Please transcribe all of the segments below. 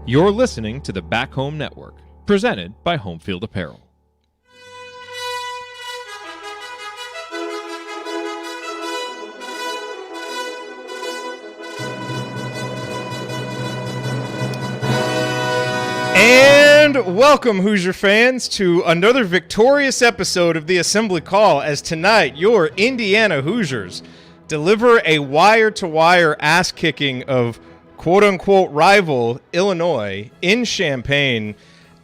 You're listening to the Back Home Network, presented by Home Field Apparel. And welcome, Hoosier fans, to another victorious episode of the Assembly Call, as tonight your Indiana Hoosiers deliver a wire-to-wire ass-kicking of quote-unquote rival Illinois in Champaign.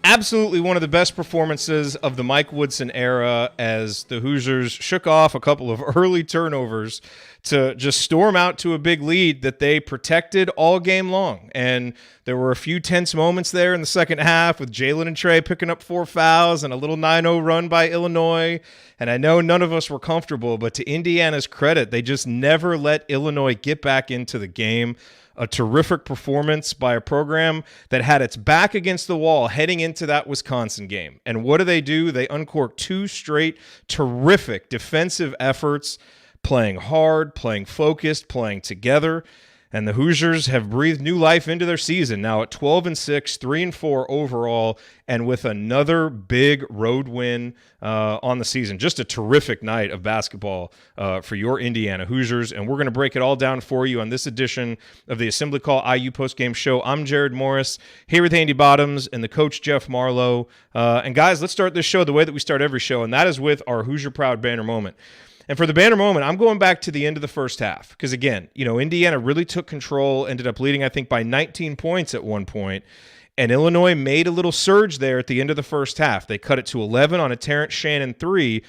Absolutely one of the best performances of the Mike Woodson era, as the Hoosiers shook off a couple of early turnovers to just storm out to a big lead that they protected all game long. And there were a few tense moments there in the second half with Jalen and Trey picking up 4 fouls and a little 9-0 run by Illinois. And I know none of us were comfortable, but to Indiana's credit, they just never let Illinois get back into the game. A terrific performance by a program that had its back against the wall heading into that Wisconsin game. And what do? They uncorked 2 straight terrific defensive efforts, playing hard, playing focused, playing together. And the Hoosiers have breathed new life into their season, now at 12-6, 3-4 overall, and with another big road win on the season. Just a terrific night of basketball for your Indiana Hoosiers, and we're going to break it all down for you on this edition of the Assembly Call IU Postgame Show. I'm Jared Morris, here with Andy Bottoms and the coach Jeff Marlowe. And guys, let's start this show the way that we start every show, and that is with our Hoosier Proud banner moment. And for the banner moment, I'm going back to the end of the first half because, again, Indiana really took control, ended up leading, I think, by 19 points at one point, and Illinois made a little surge there at the end of the first half. They cut it to 11 on a Terrence Shannon 3,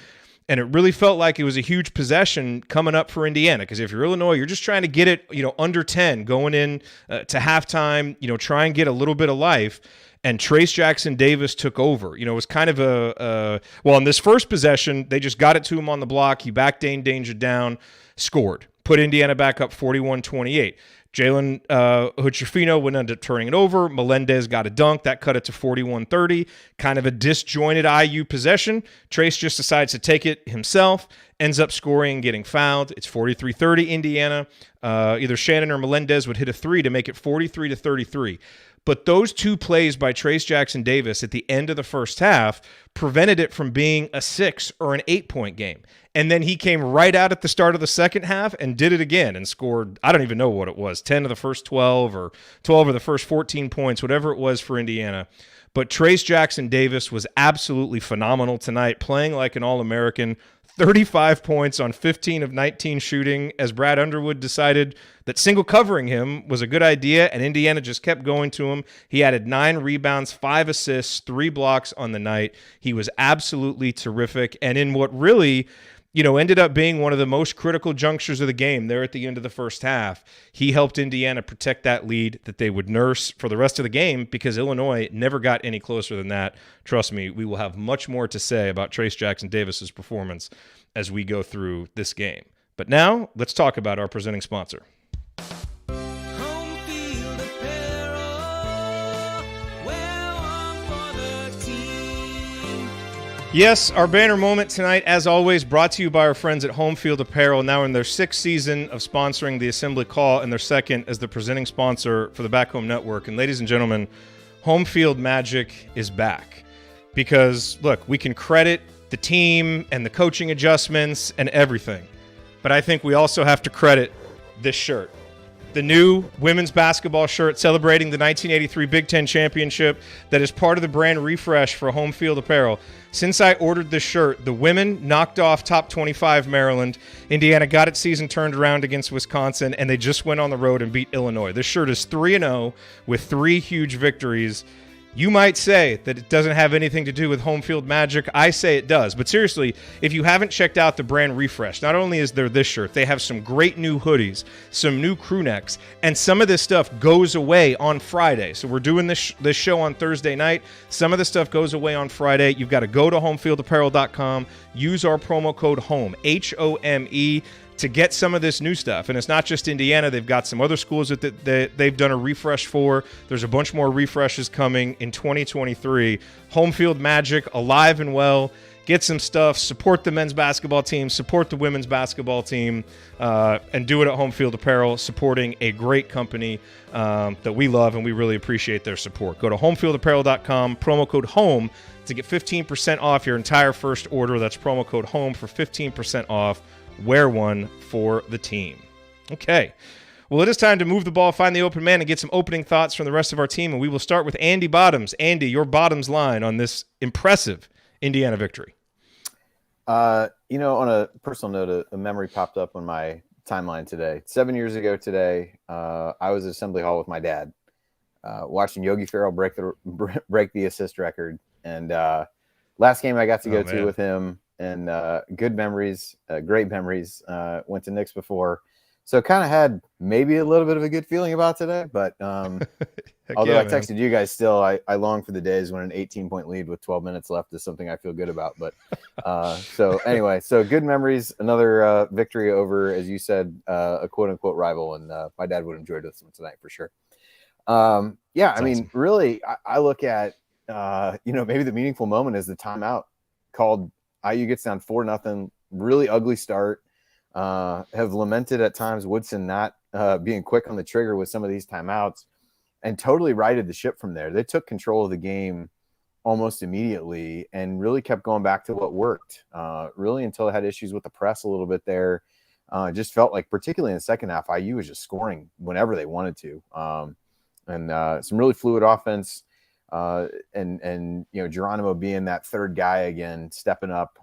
and it really felt like it was a huge possession coming up for Indiana because if you're Illinois, you're just trying to get it, under 10 going in to halftime, try and get a little bit of life. And Trace Jackson Davis took over. It was kind of in this first possession, they just got it to him on the block. He backed Dane Danger down, scored, put Indiana back up 41-28. Jalen Hood-Schifino would end up turning it over. Melendez got a dunk. That cut it to 41-30. Kind of a disjointed IU possession. Trace just decides to take it himself, ends up scoring and getting fouled. It's 43-30 Indiana. Either Shannon or Melendez would hit a 3 to make it 43-33. But those 2 plays by Trace Jackson Davis at the end of the first half prevented it from being a 6 or an 8-point game. And then he came right out at the start of the second half and did it again and scored, I don't even know what it was, 10 of the first 12 or 12 of the first 14 points, whatever it was for Indiana. But Trace Jackson Davis was absolutely phenomenal tonight, playing like an All-American. 35 points on 15 of 19 shooting, as Brad Underwood decided that single covering him was a good idea, and Indiana just kept going to him. He added 9 rebounds, 5 assists, 3 blocks on the night. He was absolutely terrific, and in what really ended up being one of the most critical junctures of the game there at the end of the first half, he helped Indiana protect that lead that they would nurse for the rest of the game because Illinois never got any closer than that. Trust me, we will have much more to say about Trace Jackson Davis's performance as we go through this game. But now, let's talk about our presenting sponsor. Yes, our banner moment tonight, as always, brought to you by our friends at Home Field Apparel, now in their 6th season of sponsoring the Assembly Call and their 2nd as the presenting sponsor for the Back Home Network. And ladies and gentlemen, Home Field Magic is back because, look, we can credit the team and the coaching adjustments and everything, but I think we also have to credit this shirt. The new women's basketball shirt celebrating the 1983 Big Ten Championship that is part of the brand refresh for Home Field Apparel. Since I ordered this shirt, the women knocked off top 25 Maryland. Indiana got its season turned around against Wisconsin, and they just went on the road and beat Illinois. This shirt is 3-0 with 3 huge victories. You might say that it doesn't have anything to do with Home Field Magic. I say it does. But seriously, if you haven't checked out the brand refresh, not only is there this shirt, they have some great new hoodies, some new crew necks, and some of this stuff goes away on Friday. So we're doing this show on Thursday night. Some of the stuff goes away on Friday. You've got to go to homefieldapparel.com, use our promo code HOME, HOME, to get some of this new stuff. And it's not just Indiana. They've got some other schools that they've done a refresh for. There's a bunch more refreshes coming in 2023. Home Field Magic, alive and well. get some stuff, support the men's basketball team, support the women's basketball team, and do it at Home Field Apparel, supporting a great company that we love, and we really appreciate their support. Go to homefieldapparel.com, promo code HOME, to get 15% off your entire first order. That's promo code HOME for 15% off. Wear one for the team. Okay. Well, it is time to move the ball, find the open man, and get some opening thoughts from the rest of our team. And we will start with Andy Bottoms. Andy, your bottoms line on this impressive Indiana victory. On a personal note, a memory popped up on my timeline today. 7 years ago today, I was at Assembly Hall with my dad, watching Yogi Ferrell break the assist record. And last game I got to go to with him, and good memories, great memories. Went to Knicks before. So kind of had maybe a little bit of a good feeling about today, but although I texted you guys still, I long for the days when an 18-point lead with 12 minutes left is something I feel good about. But so anyway, so good memories, another victory over, as you said, a quote-unquote rival, and my dad would enjoy this one tonight for sure. That's awesome. Really, I look at, maybe the meaningful moment is the timeout called. IU gets down 4-0, really ugly start. Have lamented at times Woodson not being quick on the trigger with some of these timeouts, and totally righted the ship from there. They took control of the game almost immediately and really kept going back to what worked, really until they had issues with the press a little bit there. Just felt like, particularly in the second half, IU was just scoring whenever they wanted to. And some really fluid offense. And Geronimo being that third guy again, stepping up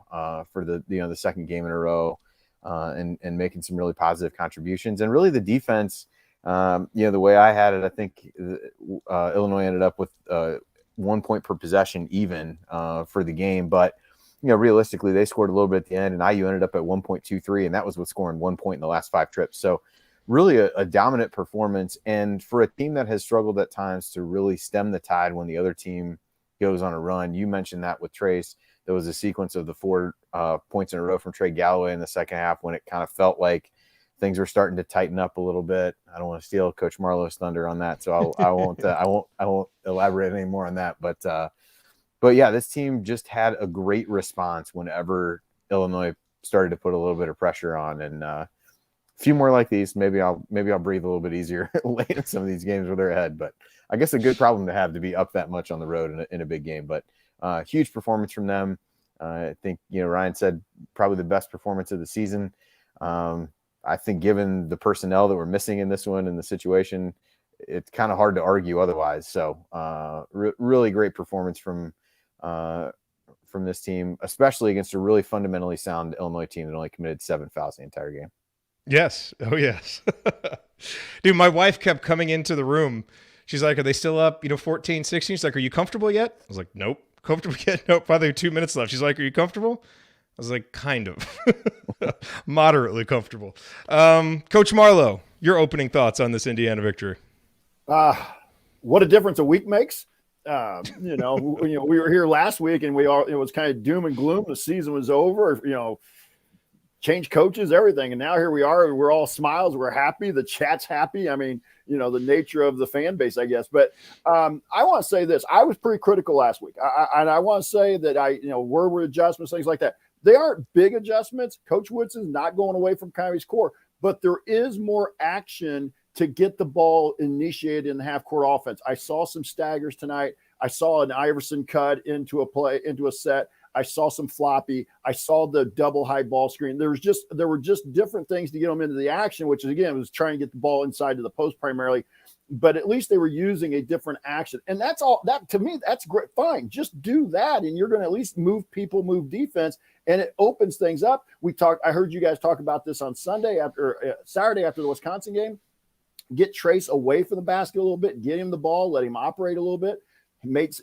for the second game in a row. And making some really positive contributions. And really the defense, the way I had it, I think Illinois ended up with 1 point per possession even for the game. But, realistically, they scored a little bit at the end, and IU ended up at 1.23, and that was with scoring 1 point in the last 5 trips. So really a dominant performance. And for a team that has struggled at times to really stem the tide when the other team goes on a run, you mentioned that with Trace. There was a sequence of the 4 points in a row from Trey Galloway in the second half when it kind of felt like things were starting to tighten up a little bit. I don't want to steal Coach Marlowe's thunder on that, so I won't elaborate any more on that. But yeah, this team just had a great response whenever Illinois started to put a little bit of pressure on, and a few more like these. Maybe I'll breathe a little bit easier late in some of these games where they're ahead. But I guess a good problem to have, to be up that much on the road in a big game. But huge performance from them. I think, Ryan said probably the best performance of the season. I think given the personnel that were missing in this one and the situation, it's kind of hard to argue otherwise. So really great performance from this team, especially against a really fundamentally sound Illinois team that only committed 7 fouls the entire game. Yes. Oh, yes. Dude, my wife kept coming into the room. She's like, are they still up, 14, 16? She's like, are you comfortable yet? I was like, nope. Comfortable yet? Nope. Probably 2 minutes left. She's like, are you comfortable? I was like, kind of. Moderately comfortable. Coach Marlowe, your opening thoughts on this Indiana victory. What a difference a week makes. We were here last week and it was kind of doom and gloom. The season was over, change coaches, everything. And now here we are, and we're all smiles. We're happy. The chat's happy. I mean, the nature of the fan base, I guess. But I want to say this. I was pretty critical last week. I want to say that word adjustments, things like that. They aren't big adjustments. Coach Woodson's not going away from Kyrie's core, but there is more action to get the ball initiated in the half-court offense. I saw some staggers tonight. I saw an Iverson cut into a set. I saw some floppy. I saw the double high ball screen. There were just different things to get them into the action, which is, again, was trying to get the ball inside to the post primarily. But at least they were using a different action. And that's all. That, to me, that's great. Fine. Just do that, and you're going to at least move people, move defense, and it opens things up. I heard you guys talk about this on Saturday after the Wisconsin game. Get Trace away from the basket a little bit, get him the ball, let him operate a little bit.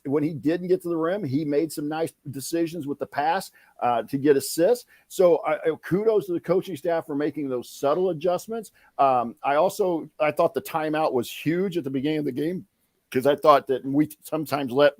When he didn't get to the rim, he made some nice decisions with the pass to get assists. So kudos to the coaching staff for making those subtle adjustments. I thought the timeout was huge at the beginning of the game, because I thought that we sometimes let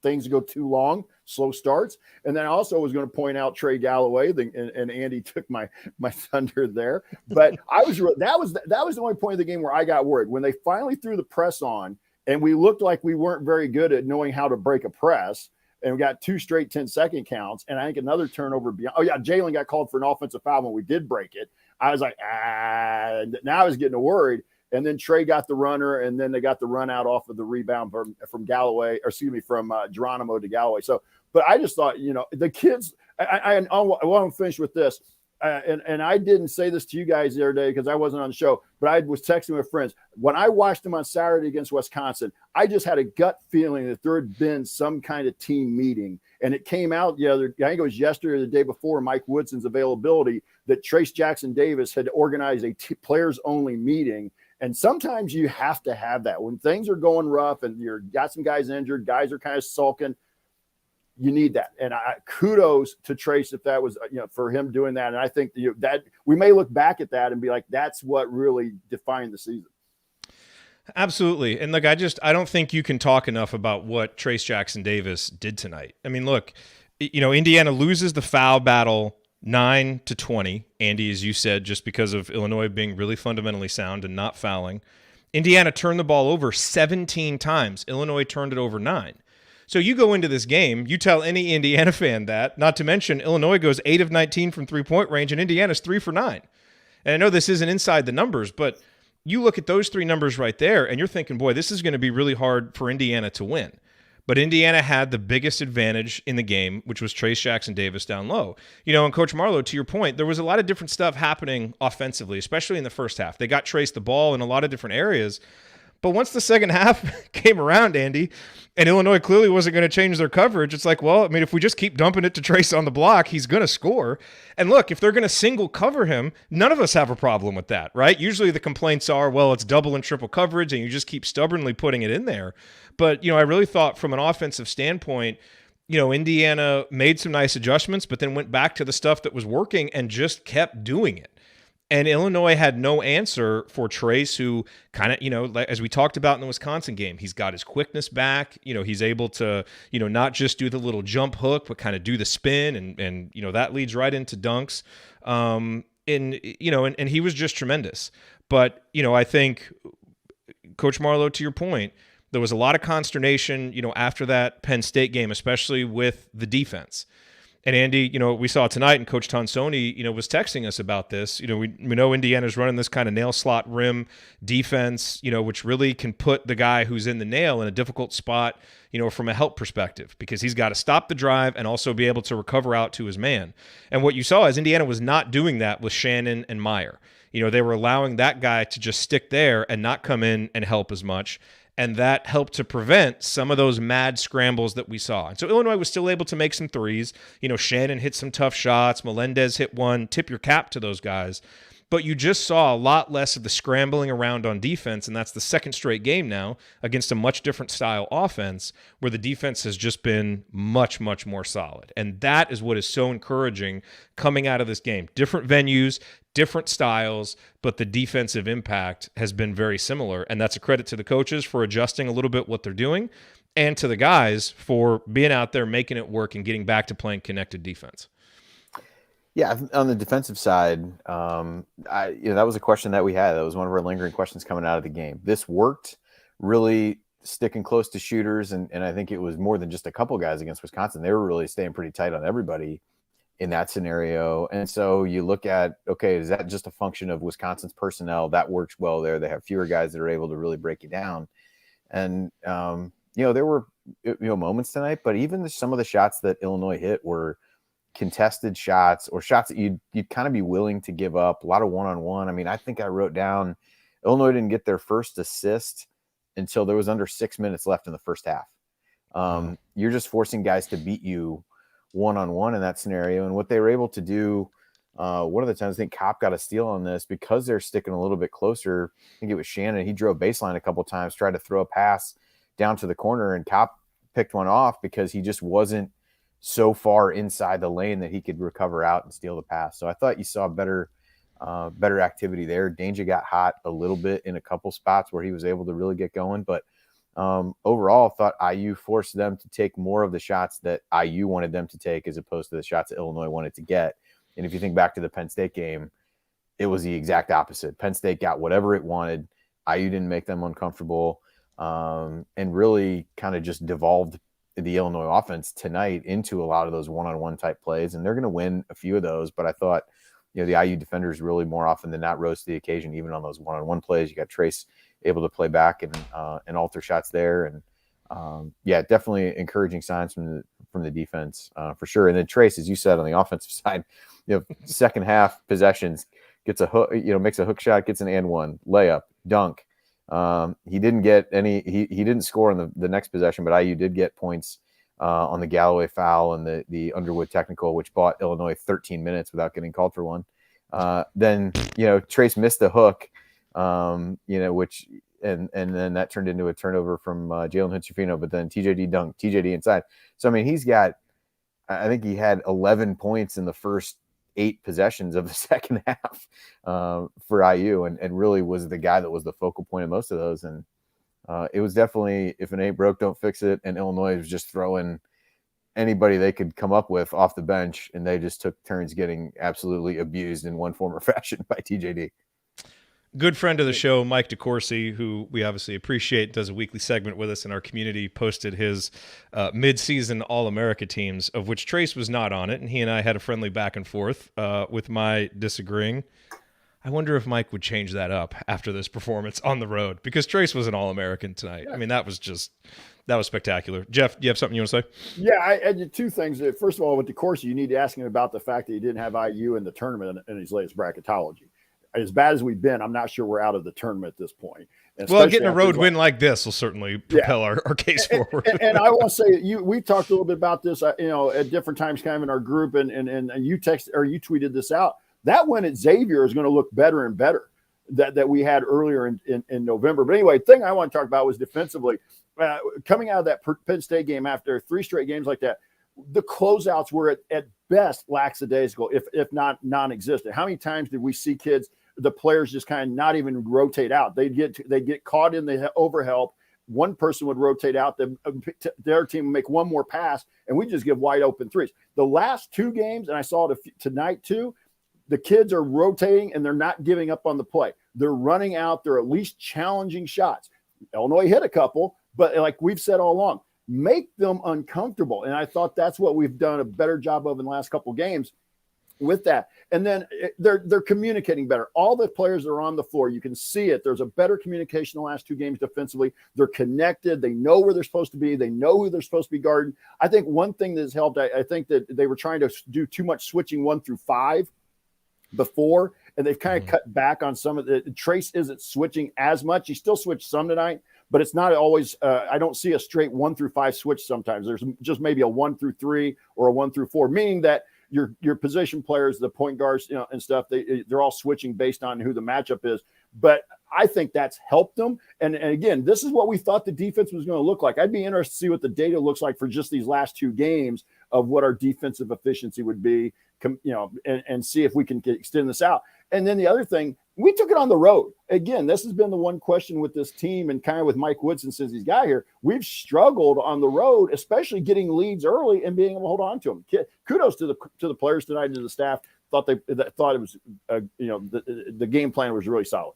things go too long, slow starts. And then I also was going to point out Trey Galloway, and Andy took my thunder there. But that was the only point of the game where I got worried. When they finally threw the press on, and we looked like we weren't very good at knowing how to break a press, and we got 2 straight 10-second counts, and I think another turnover beyond. Oh yeah, Jalen got called for an offensive foul when we did break it. I was like, now I was getting worried. And then Trey got the runner, and then they got the run out off of the rebound from Galloway, or excuse me, from Geronimo to Galloway. So, but I just thought, the kids. I want to finish with this, and I didn't say this to you guys the other day because I wasn't on the show, but I was texting with friends. When I watched them on Saturday against Wisconsin, I just had a gut feeling that there had been some kind of team meeting, and it came out I think it was yesterday or the day before Mike Woodson's availability that Trace Jackson Davis had organized a players-only meeting. And sometimes you have to have that when things are going rough and you're got some guys injured, guys are kind of sulking. You need that. And kudos to Trace if that was, for him doing that. And I think that we may look back at that and be like, that's what really defined the season. Absolutely. And look, I don't think you can talk enough about what Trace Jackson Davis did tonight. I mean, look, Indiana loses the foul battle 9-20, Andy, as you said, just because of Illinois being really fundamentally sound and not fouling. Indiana turned the ball over 17 times. Illinois turned it over 9. So you go into this game, you tell any Indiana fan that, not to mention Illinois goes 8 of 19 from three-point range and Indiana's 3 for 9. And I know this isn't inside the numbers, but you look at those 3 numbers right there and you're thinking, boy, this is going to be really hard for Indiana to win. But Indiana had the biggest advantage in the game, which was Trace Jackson Davis down low. And Coach Marlowe, to your point, there was a lot of different stuff happening offensively, especially in the first half. They got Trace the ball in a lot of different areas. But once the second half came around, Andy, and Illinois clearly wasn't going to change their coverage, it's like, well, I mean, if we just keep dumping it to Trace on the block, he's going to score. And look, if they're going to single cover him, none of us have a problem with that, right? Usually the complaints are, well, it's double and triple coverage, and you just keep stubbornly putting it in there. But, I really thought from an offensive standpoint, Indiana made some nice adjustments, but then went back to the stuff that was working and just kept doing it. And Illinois had no answer for Trace, who kind of, as we talked about in the Wisconsin game, he's got his quickness back. He's able to, not just do the little jump hook, but kind of do the spin, and that leads right into dunks. And he was just tremendous. But, I think, Coach Marlowe, to your point, there was a lot of consternation, after that Penn State game, especially with the defense. And Andy, we saw tonight, and Coach Tonsoni, was texting us about this. We know Indiana's running this kind of nail slot rim defense, which really can put the guy who's in the nail in a difficult spot, from a help perspective, because he's got to stop the drive and also be able to recover out to his man. And what you saw is Indiana was not doing that with Shannon and Meyer. They were allowing that guy to just stick there and not come in and help as much. And that helped to prevent some of those mad scrambles that we saw. And so Illinois was still able to make some threes. Shannon hit some tough shots. Melendez hit one. Tip your cap to those guys. But you just saw a lot less of the scrambling around on defense, and that's the second straight game now against a much different style offense where the defense has just been much, much more solid. And that is what is so encouraging coming out of this game. Different venues, different styles, but the defensive impact has been very similar, and that's a credit to the coaches for adjusting a little bit what they're doing, and to the guys for being out there, making it work, and getting back to playing connected defense. Yeah, on the defensive side, that was a question that we had. That was one of our lingering questions coming out of the game. This worked, really sticking close to shooters, and I think it was more than just a couple guys against Wisconsin. They were really staying pretty tight on everybody in that scenario. And so you look at, okay, is that just a function of Wisconsin's personnel? That works well there. They have fewer guys that are able to really break you down. And, there were, moments tonight, but even some of the shots that Illinois hit were contested shots, or shots that you'd kind of be willing to give up. A lot of one-on-one. I mean, I think I wrote down Illinois didn't get their first assist until there was under 6 minutes left in the first half. You're just forcing guys to beat you one-on-one in that scenario. And what they were able to do, one of the times I think Kopp got a steal on this because they're sticking a little bit closer. I think it was Shannon. He drove baseline a couple times, tried to throw a pass down to the corner, and Kopp picked one off because he just wasn't so far inside the lane that he could recover out and steal the pass. So I thought you saw better activity there. Danger got hot a little bit in a couple spots where he was able to really get going, but overall, thought IU forced them to take more of the shots that IU wanted them to take as opposed to the shots that Illinois wanted to get. And if you think back to the Penn State game, it was the exact opposite. Penn State got whatever it wanted. IU didn't make them uncomfortable, and really kind of just devolved the Illinois offense tonight into a lot of those one-on-one type plays, and they're going to win a few of those. But I thought, the IU defenders really more often than not rose to the occasion, even on those one-on-one plays. You got Trace able to play back and alter shots there, and definitely encouraging signs from the defense for sure. And then Trace, as you said, on the offensive side, second half possessions, gets a hook, makes a hook shot, gets an and one layup, dunk. He didn't get any. He didn't score on the next possession, but IU did get points on the Galloway foul and the Underwood technical, which bought Illinois 13 minutes without getting called for one. Then Trace missed the hook, which and then that turned into a turnover from Jalen Hood-Schifino. But then TJD dunked, TJD inside. So I mean, he's got. I think he had 11 points in the first 8 possessions of the second half for IU, and really was the guy that was the focal point of most of those. And it was definitely, if it ain't broke, don't fix it. And Illinois was just throwing anybody they could come up with off the bench, and they just took turns getting absolutely abused in one form or fashion by TJD. Good friend of the show, Mike DeCourcy, who we obviously appreciate, does a weekly segment with us in our community, posted his mid-season All-America teams, of which Trace was not on it, and he and I had a friendly back and forth with my disagreeing. I wonder if Mike would change that up after this performance on the road, because Trace was an All-American tonight. I mean, that was spectacular. Jeff, do you have something you want to say? Yeah, I had 2 things. First of all, with DeCourcy, you need to ask him about the fact that he didn't have IU in the tournament in his latest bracketology. As bad as we've been, I'm not sure we're out of the tournament at this point. Well, getting a road win like this will certainly propel our case forward. And I want to say, we talked a little bit about this, at different times, kind of in our group, and you tweeted this out. That win at Xavier is going to look better and better that we had earlier in November. But anyway, the thing I want to talk about was defensively, coming out of that Penn State game after 3 straight games like that. The closeouts were at best lackadaisical, if not non-existent. How many times did we see the players just kind of not even rotate out? They get caught in the overhelp. One person would rotate out. Their team would make one more pass, and we just give wide open threes. The last 2 games, and I saw it tonight too, the kids are rotating and they're not giving up on the play. They're running out. They're at least challenging shots. Illinois hit a couple, but like we've said all along, make them uncomfortable. And I thought that's what we've done a better job of in the last couple of games with that. And then they're communicating better. All the players that are on the floor, you can see it. There's a better communication in the last 2 games defensively. They're connected. They know where they're supposed to be. They know who they're supposed to be guarding. I think one thing that has helped, I think that they were trying to do too much switching 1 through 5 before, and they've kind of cut back on some of the. Trace isn't switching as much. He still switched some tonight, but it's not always. I don't see a straight 1 through 5 switch. Sometimes there's just maybe a 1 through 3 or a 1 through 4, meaning that your position players, the point guards, and stuff, they're all switching based on who the matchup is. But I think that's helped them. And again, this is what we thought the defense was going to look like. I'd be interested to see what the data looks like for just these last 2 games of what our defensive efficiency would be, and see if we can extend this out. And then the other thing, we took it on the road. Again, this has been the one question with this team and kind of with Mike Woodson since he's got here. We've struggled on the road, especially getting leads early and being able to hold on to them. Kudos to the players tonight and to the staff. Thought it was, the game plan was really solid.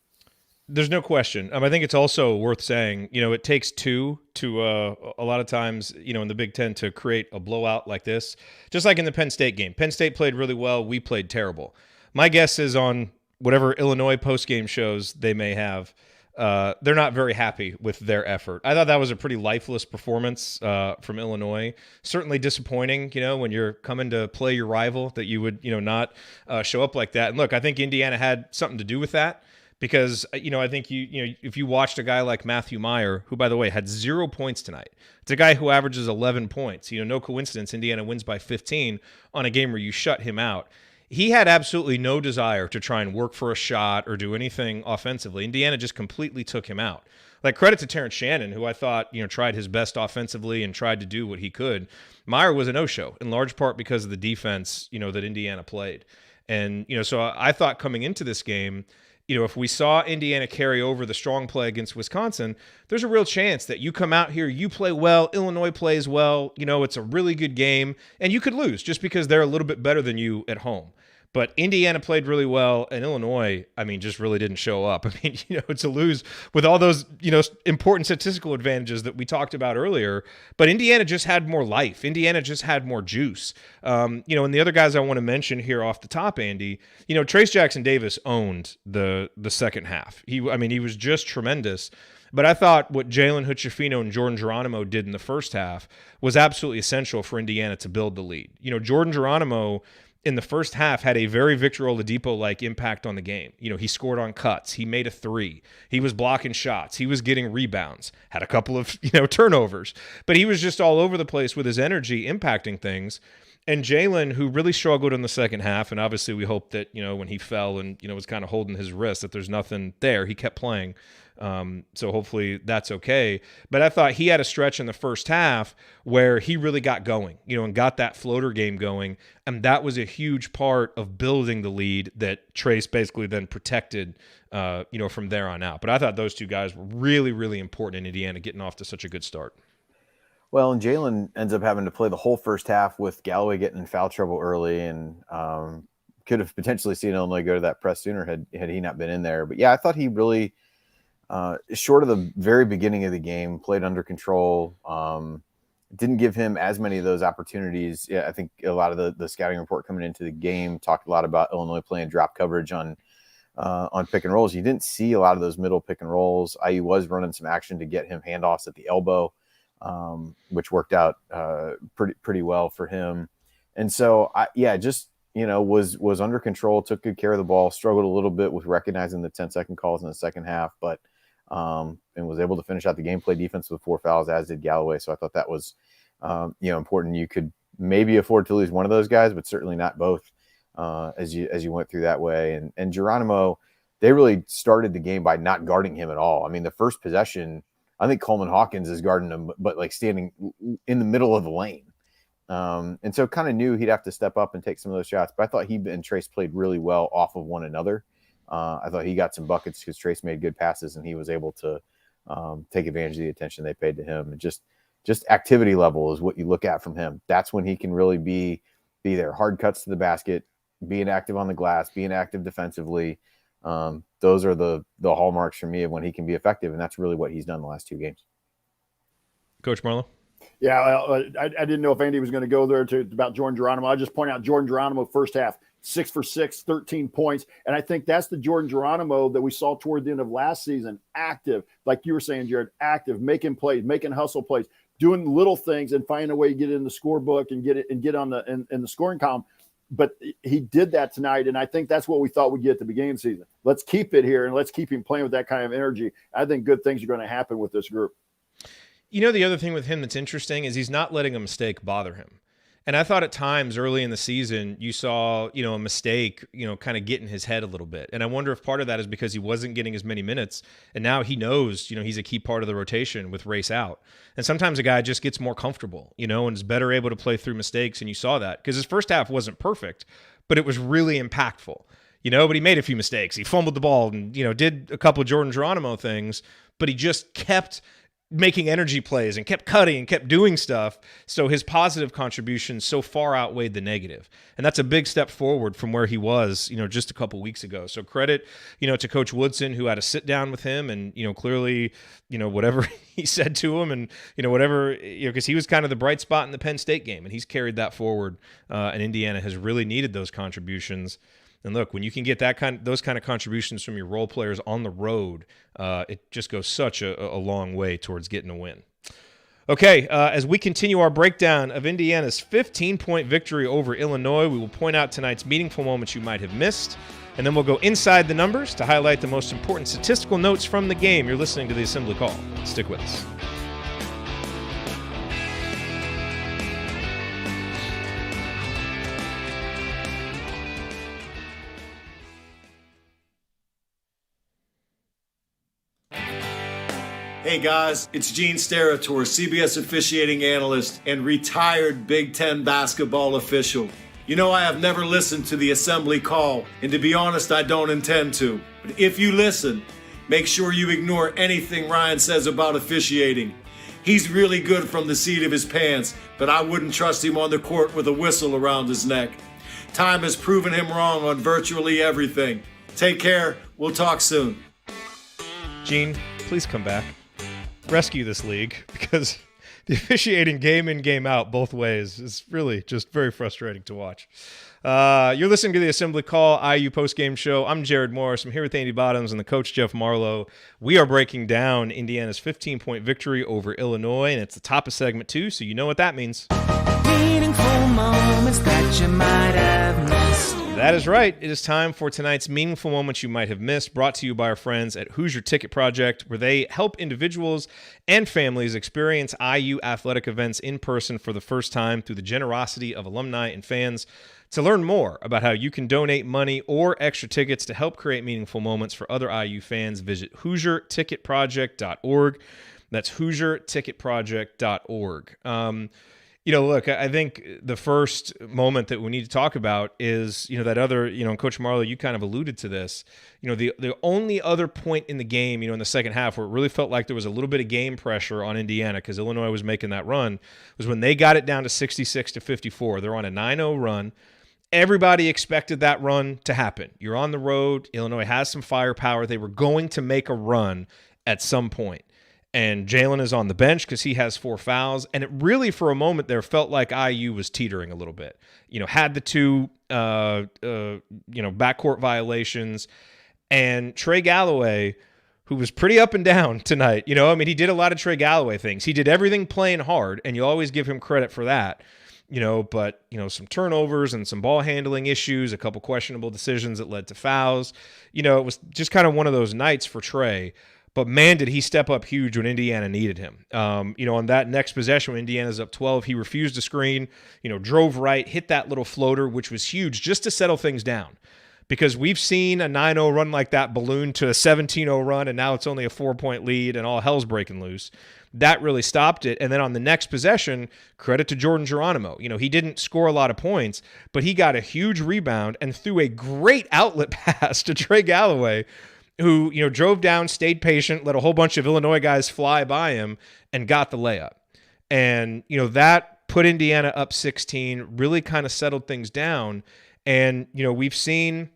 There's no question. I think it's also worth saying, it takes 2 to a lot of times, in the Big Ten to create a blowout like this. Just like in the Penn State game. Penn State played really well. We played terrible. My guess is on whatever Illinois postgame shows they may have, they're not very happy with their effort. I thought that was a pretty lifeless performance from Illinois. Certainly disappointing, when you're coming to play your rival, that you would, not show up like that. And look, I think Indiana had something to do with that. Because, I think if you watched a guy like Matthew Meyer, who, by the way, had 0 points tonight, it's a guy who averages 11 points. No coincidence, Indiana wins by 15 on a game where you shut him out. He had absolutely no desire to try and work for a shot or do anything offensively. Indiana just completely took him out. Like, credit to Terrence Shannon, who I thought, tried his best offensively and tried to do what he could. Meyer was a no-show, in large part because of the defense, that Indiana played. And, so I thought coming into this game, if we saw Indiana carry over the strong play against Wisconsin, there's a real chance that you come out here, you play well, Illinois plays well, it's a really good game, and you could lose just because they're a little bit better than you at home. But Indiana played really well, and Illinois, I mean, just really didn't show up. I mean, to lose with all those, important statistical advantages that we talked about earlier. But Indiana just had more life. Indiana just had more juice. And the other guys I want to mention here off the top, Andy, Trace Jackson Davis owned the second half. He was just tremendous. But I thought what Jalen Hood-Schifino and Jordan Geronimo did in the first half was absolutely essential for Indiana to build the lead. Jordan Geronimo in the first half had a very Victor Oladipo-like impact on the game. He scored on cuts. He made a three. He was blocking shots. He was getting rebounds. Had a couple of, turnovers. But he was just all over the place with his energy impacting things. And Jalen, who really struggled in the second half, and obviously we hope that, when he fell and, was kind of holding his wrist, that there's nothing there. He kept playing. So hopefully that's okay. But I thought he had a stretch in the first half where he really got going, and got that floater game going. And that was a huge part of building the lead that Trace basically then protected, from there on out. But I thought those two guys were really, really important in Indiana getting off to such a good start. Well, and Jalen ends up having to play the whole first half with Galloway getting in foul trouble early, and could have potentially seen Illinois go to that press sooner had he not been in there. But yeah, I thought he really, short of the very beginning of the game, played under control. Didn't give him as many of those opportunities. Yeah, I think a lot of the scouting report coming into the game talked a lot about Illinois playing drop coverage on pick and rolls. You didn't see a lot of those middle pick and rolls. IU was running some action to get him handoffs at the elbow, which worked out pretty well for him. And so, was under control, took good care of the ball, struggled a little bit with recognizing the 10-second calls in the second half, but and was able to finish out the game, play defense with 4 fouls, as did Galloway. So I thought that was, important. You could maybe afford to lose one of those guys, but certainly not both as you went through that way. And Geronimo, they really started the game by not guarding him at all. I mean, the first possession, I think Coleman Hawkins is guarding him, but like standing in the middle of the lane. And so kind of knew he'd have to step up and take some of those shots. But I thought he and Trace played really well off of one another. I thought he got some buckets because Trace made good passes and he was able to take advantage of the attention they paid to him. And just activity level is what you look at from him. That's when he can really be there. Hard cuts to the basket, being active on the glass, being active defensively. Those are the hallmarks for me of when he can be effective. And that's really what he's done the last 2 games. Coach Marlowe? Yeah, I didn't know if Andy was going to go there about Jordan Geronimo. I just point out Jordan Geronimo first half, 6 for 6, 13 points. And I think that's the Jordan Geronimo that we saw toward the end of last season. Active, like you were saying, Jared, active, making plays, making hustle plays, doing little things and finding a way to get it in the scorebook and get on in the scoring column. But he did that tonight, and I think that's what we thought we'd get at the beginning of the season. Let's keep it here, and let's keep him playing with that kind of energy. I think good things are going to happen with this group. The other thing with him that's interesting is he's not letting a mistake bother him. And I thought at times early in the season, you saw, a mistake, kind of get in his head a little bit. And I wonder if part of that is because he wasn't getting as many minutes. And now he knows, he's a key part of the rotation with Race out. And sometimes a guy just gets more comfortable, and is better able to play through mistakes. And you saw that because his first half wasn't perfect, but it was really impactful. But he made a few mistakes. He fumbled the ball and, did a couple of Jordan Geronimo things, but he just kept making energy plays and kept cutting and kept doing stuff. So his positive contributions so far outweighed the negative. And that's a big step forward from where he was, just a couple weeks ago. So credit, to Coach Woodson, who had a sit down with him and, clearly, whatever he said to him and, whatever, because he was kind of the bright spot in the Penn State game and he's carried that forward. And Indiana has really needed those contributions. And look, when you can get those kind of contributions from your role players on the road, it just goes such a long way towards getting a win. Okay, as we continue our breakdown of Indiana's 15-point victory over Illinois, we will point out tonight's meaningful moments you might have missed, and then we'll go inside the numbers to highlight the most important statistical notes from the game. You're listening to the Assembly Call. Stick with us. Hey guys, it's Gene Steratore, CBS officiating analyst and retired Big Ten basketball official. I have never listened to the Assembly Call, and to be honest, I don't intend to. But if you listen, make sure you ignore anything Ryan says about officiating. He's really good from the seat of his pants, but I wouldn't trust him on the court with a whistle around his neck. Time has proven him wrong on virtually everything. Take care. We'll talk soon. Gene, please come back. Rescue this league, because the officiating game in, game out both ways is really just very frustrating to watch. You're listening to the Assembly Call IU postgame show. I'm Jared Morris. I'm here with Andy Bottoms and the coach, Jeff Marlowe. We are breaking down Indiana's 15-point victory over Illinois, and it's the top of segment 2, so you know what that means. Meaningful moments that you might have missed. That is right. It is time for tonight's Meaningful Moments You Might Have Missed, brought to you by our friends at Hoosier Ticket Project, where they help individuals and families experience IU athletic events in person for the first time through the generosity of alumni and fans. To learn more about how you can donate money or extra tickets to help create meaningful moments for other IU fans, visit HoosierTicketProject.org. That's HoosierTicketProject.org. Look, I think the first moment that we need to talk about is, that other, and Coach Marlowe, you kind of alluded to this, the only other point in the game, in the second half where it really felt like there was a little bit of game pressure on Indiana because Illinois was making that run was when they got it down to 66-54. They're on a 9-0 run. Everybody expected that run to happen. You're on the road. Illinois has some firepower. They were going to make a run at some point. And Jalen is on the bench because he has 4 fouls. And it really, for a moment there, felt like IU was teetering a little bit. Had the 2, backcourt violations. And Trey Galloway, who was pretty up and down tonight, he did a lot of Trey Galloway things. He did everything playing hard, and you always give him credit for that. But some turnovers and some ball handling issues, a couple questionable decisions that led to fouls. It was just kind of one of those nights for Trey. But man, did he step up huge when Indiana needed him. On that next possession when Indiana's up 12, he refused to screen, drove right, hit that little floater, which was huge just to settle things down. Because we've seen a 9-0 run like that balloon to a 17-0 run, and now it's only a 4-point lead, and all hell's breaking loose. That really stopped it. And then on the next possession, credit to Jordan Geronimo. He didn't score a lot of points, but he got a huge rebound and threw a great outlet pass to Trey Galloway, who, drove down, stayed patient, let a whole bunch of Illinois guys fly by him, and got the layup. And, that put Indiana up 16, really kind of settled things down. And, we've seen,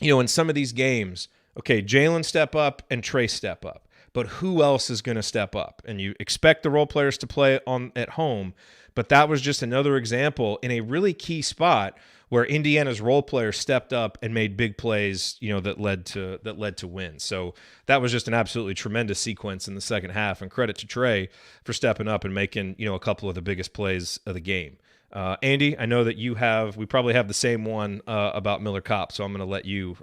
in some of these games, okay, Jalen step up and Trey step up. But who else is going to step up? And you expect the role players to play at home, but that was just another example in a really key spot where Indiana's role players stepped up and made big plays, that led to wins. So that was just an absolutely tremendous sequence in the second half, and credit to Trey for stepping up and making, a couple of the biggest plays of the game. Andy, I know that we probably have the same one about Miller Kopp, so I'm going to let you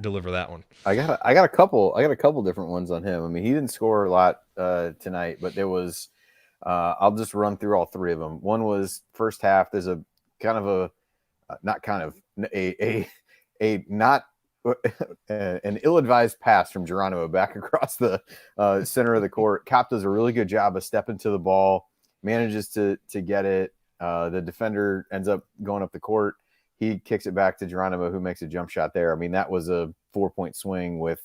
deliver that one. I got a couple different ones on him. I mean, he didn't score a lot tonight, but there was I'll just run through all 3 of them. One was first half. There's a kind of an ill-advised pass from Geronimo back across the center of the court. Kopp does a really good job of stepping to the ball, manages to get it. The defender ends up going up the court. He kicks it back to Geronimo, who makes a jump shot there. I mean, that was a 4-point swing with,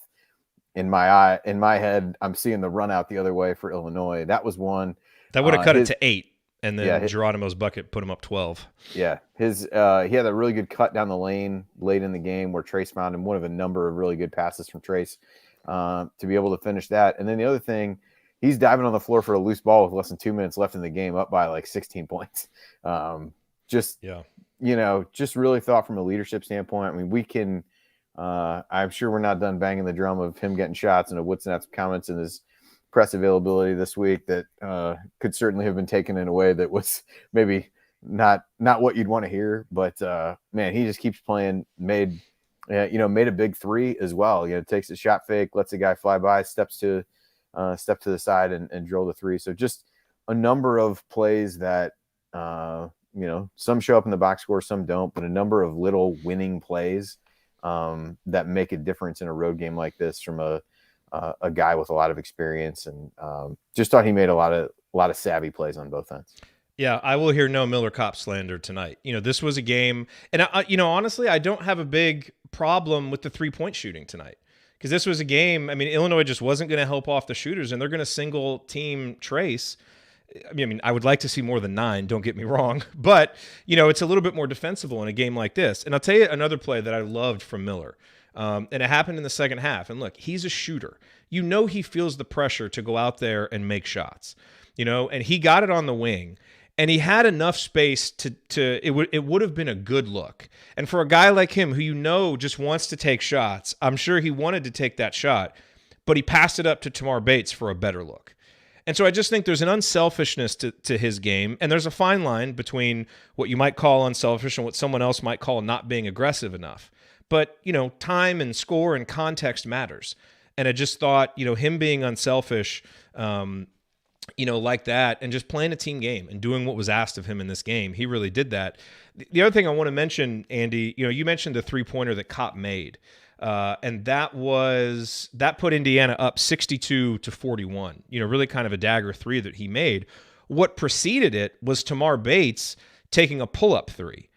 in my head, I'm seeing the run out the other way for Illinois. That was one. That would have cut it to 8. And then Geronimo's bucket put him up 12. Yeah, he had a really good cut down the lane late in the game where Trace found him. One of a number of really good passes from Trace to be able to finish that. And then the other thing, he's diving on the floor for a loose ball with less than 2 minutes left in the game, up by like 16 points. Just really thought from a leadership standpoint. I mean, we can. I'm sure we're not done banging the drum of him getting shots and of Woodson had some comments in his press availability this week that could certainly have been taken in a way that was maybe not what you'd want to hear. But man, he just keeps playing. Made a big 3 as well. Takes a shot fake, lets a guy fly by, step to the side and drill the 3. So just a number of plays that some show up in the box score, some don't, but a number of little winning plays that make a difference in a road game like this from a guy with a lot of experience, and just thought he made a lot of savvy plays on both ends. Yeah, I will hear no Miller Kopp slander tonight. This was a game, and honestly, I don't have a big problem with the 3-point shooting tonight because this was a game. I mean, Illinois just wasn't going to help off the shooters, and they're going to single team Trace. I mean, I would like to see more than 9, don't get me wrong, but, it's a little bit more defensible in a game like this. And I'll tell you another play that I loved from Miller, and it happened in the second half. And look, he's a shooter. He feels the pressure to go out there and make shots, and he got it on the wing. And he had enough space to it would have been a good look. And for a guy like him who just wants to take shots, I'm sure he wanted to take that shot, but he passed it up to Tamar Bates for a better look. And so I just think there's an unselfishness to his game, and there's a fine line between what you might call unselfish and what someone else might call not being aggressive enough. But, time and score and context matters. And I just thought, him being unselfish, like that, and just playing a team game and doing what was asked of him in this game. He really did that. The other thing I want to mention, Andy, you mentioned the 3-pointer that Kopp made, and that put Indiana up 62-41. Really kind of a dagger 3 that he made. What preceded it was Tamar Bates taking a pull-up 3.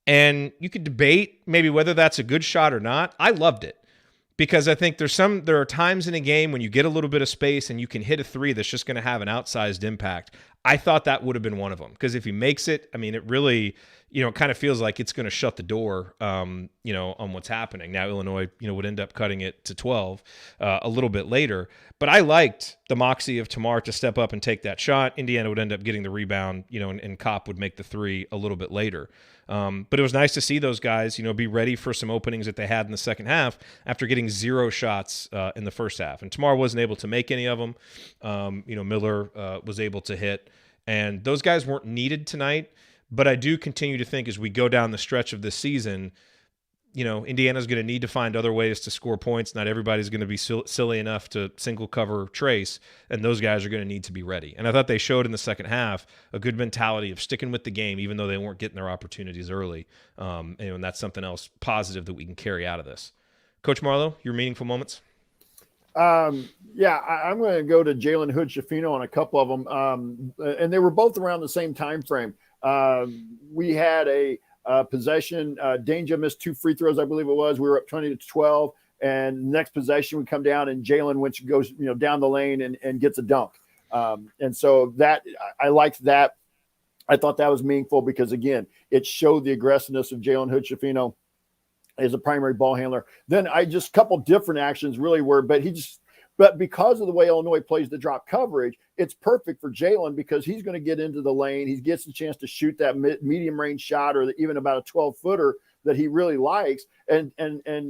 And you could debate maybe whether that's a good shot or not. I loved it. Because I think there are times in a game when you get a little bit of space and you can hit a 3 that's just going to have an outsized impact. I thought that would have been one of them, because if he makes it, I mean, it really, it kind of feels like it's going to shut the door, on what's happening. Now Illinois, would end up cutting it to 12 a little bit later. But I liked the moxie of Tamar to step up and take that shot. Indiana would end up getting the rebound, and Kopp would make the 3 a little bit later. But it was nice to see those guys, be ready for some openings that they had in the second half after getting 0 shots in the first half. And Tamar wasn't able to make any of them. Miller was able to hit. And those guys weren't needed tonight. But I do continue to think as we go down the stretch of this season, Indiana's going to need to find other ways to score points. Not everybody's going to be silly enough to single cover Trace, and those guys are going to need to be ready. And I thought they showed in the second half a good mentality of sticking with the game, even though they weren't getting their opportunities early. And that's something else positive that we can carry out of this. Coach Marlowe, your meaningful moments? I'm going to go to Jalen Hood-Schifino on a couple of them, and they were both around the same time frame. We had a possession. Danger missed 2 free throws, I believe it was. We were up 20-12, and next possession we come down, and Jalen goes down the lane and gets a dunk. And so that I liked that. I thought that was meaningful because again, it showed the aggressiveness of Jalen Hood-Schifino as a primary ball handler. Then I just couple different actions really were, but because of the way Illinois plays the drop coverage, it's perfect for Jalen because he's going to get into the lane. He gets a chance to shoot that medium range shot or even about a 12-footer that he really likes. And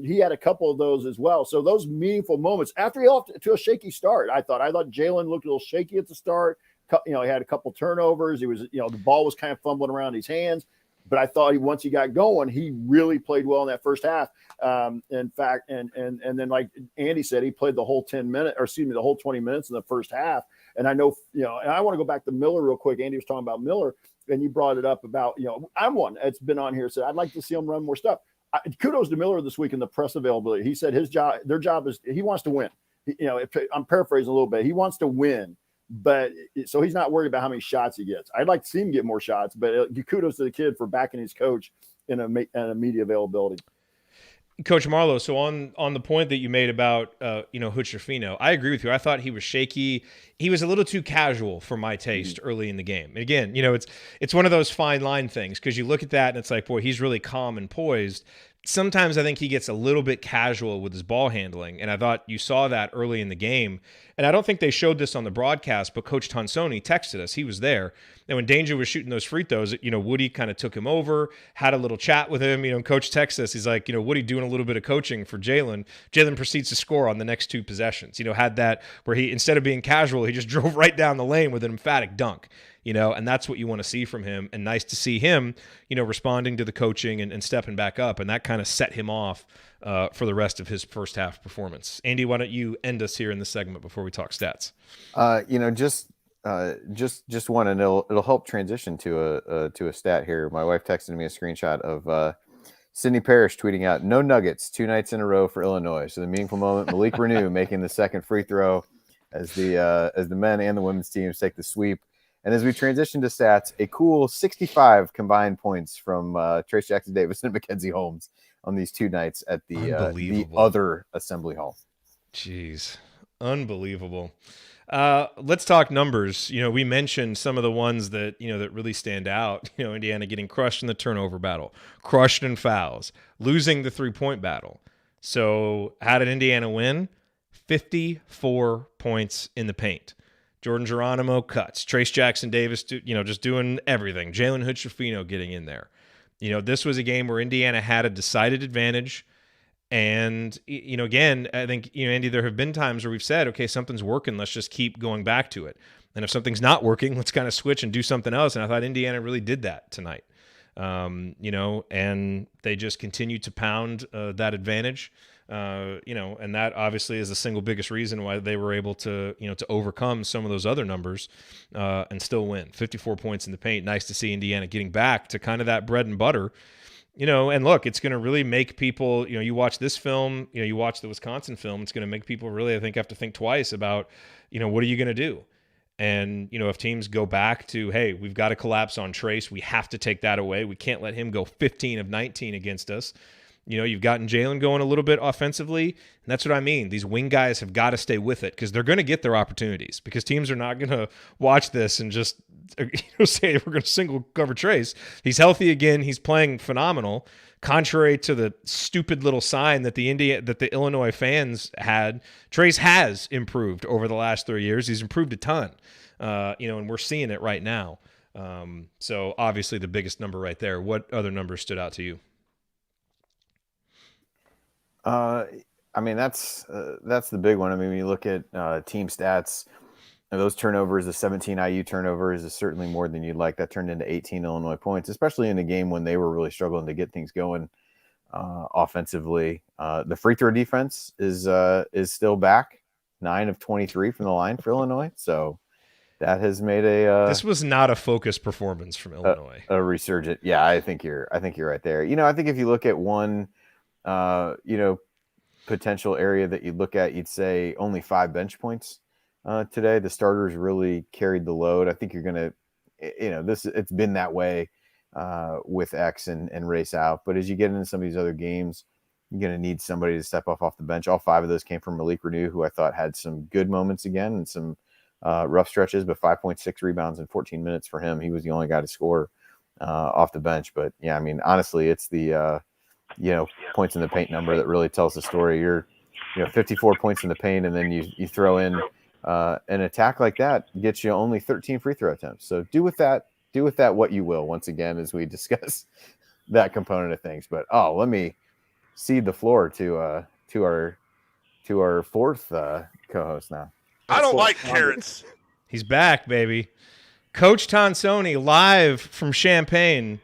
he had a couple of those as well. So those meaningful moments after he off to a shaky start, I thought Jalen looked a little shaky at the start. He had a couple turnovers. He was, the ball was kind of fumbling around his hands. But I thought once he got going, he really played well in that first half. In fact, and then like Andy said, he played the whole 20 minutes in the first half. And I know, and I want to go back to Miller real quick. Andy was talking about Miller, and you brought it up about, I'm one that's been on here said I'd like to see him run more stuff. Kudos to Miller this week in the press availability. He said their job is he wants to win. I'm paraphrasing a little bit. He wants to win. But so he's not worried about how many shots he gets. I'd like to see him get more shots, but kudos to the kid for backing his coach in a media availability. Coach Marlowe, so on the point that you made about Hood-Schifino, I agree with you. I thought he was shaky. He was a little too casual for my taste early in the game. And again, it's one of those fine line things because you look at that and it's like, boy, he's really calm and poised. Sometimes I think he gets a little bit casual with his ball handling, and I thought you saw that early in the game. And I don't think they showed this on the broadcast, but Coach Tonsoni texted us. He was there. And when Danger was shooting those free throws, Woody kind of took him over, had a little chat with him. And Coach texted us. He's like, Woody doing a little bit of coaching for Jalen. Jalen proceeds to score on the next 2 possessions. Had that where he, instead of being casual, he just drove right down the lane with an emphatic dunk. And that's what you want to see from him. And nice to see him, responding to the coaching and stepping back up. And that kind of set him off for the rest of his first half performance. Andy, why don't you end us here in this segment before we talk stats? Just one, and it'll help transition to a stat here. My wife texted me a screenshot of Sydney Parrish tweeting out, "No nuggets 2 nights in a row for Illinois." So the meaningful moment, Malik Renew making the second free throw as the men and the women's teams take the sweep. And as we transition to stats, a cool 65 combined points from Trace Jackson-Davis and Mackenzie Holmes on these 2 nights at the other Assembly Hall. Jeez, unbelievable. Let's talk numbers. We mentioned some of the ones that that really stand out. Indiana getting crushed in the turnover battle, crushed in fouls, losing the 3-point battle. So how did Indiana win? 54 points in the paint. Jordan Geronimo cuts. Trace Jackson Davis, just doing everything. Jalen Hood-Schifino getting in there. This was a game where Indiana had a decided advantage. And, again, I think, Andy, there have been times where we've said, okay, something's working. Let's just keep going back to it. And if something's not working, let's kind of switch and do something else. And I thought Indiana really did that tonight. And they just continued to pound that advantage. And that obviously is the single biggest reason why they were able to, to overcome some of those other numbers and still win. 54 points in the paint. Nice to see Indiana getting back to kind of that bread and butter. And look, it's going to really make people, you watch this film, you watch the Wisconsin film, it's going to make people really, I think, have to think twice about, what are you going to do? And, if teams go back to, hey, we've got to collapse on Trace, we have to take that away. We can't let him go 15 of 19 against us. You've gotten Jalen going a little bit offensively, and that's what I mean. These wing guys have got to stay with it because they're going to get their opportunities because teams are not going to watch this and just say we're going to single cover Trace. He's healthy again. He's playing phenomenal. Contrary to the stupid little sign that the Illinois fans had, Trace has improved over the last 3 years. He's improved a ton, and we're seeing it right now. So obviously the biggest number right there. What other numbers stood out to you? That's the big one. When you look at team stats, those turnovers, the 17 IU turnovers is certainly more than you'd like. That turned into 18 Illinois points, especially in a game when they were really struggling to get things going offensively. The free throw defense is still back, 9 of 23 from the line for Illinois. So that has made this was not a focused performance from Illinois. A resurgent. Yeah, I think you're right there. I think if you look at one potential area that you'd look at, you'd say only 5 bench points today. The starters really carried the load. I think you're going to, it's been that way with X and race out. But as you get into some of these other games, you're going to need somebody to step off the bench. All 5 of those came from Malik Renew, who I thought had some good moments again and some rough stretches, but 5.6 rebounds in 14 minutes for him. He was the only guy to score off the bench. But yeah, honestly, it's the, points in the paint number that really tells the story. You're 54 points in the paint, and then you throw in an attack like that gets you only 13 free throw attempts. So do with that what you will, once again, as we discuss that component of things. But let me cede the floor to our 4th co-host now. I don't like carrots. He's back, baby. Coach Tonsoni, live from Champaign.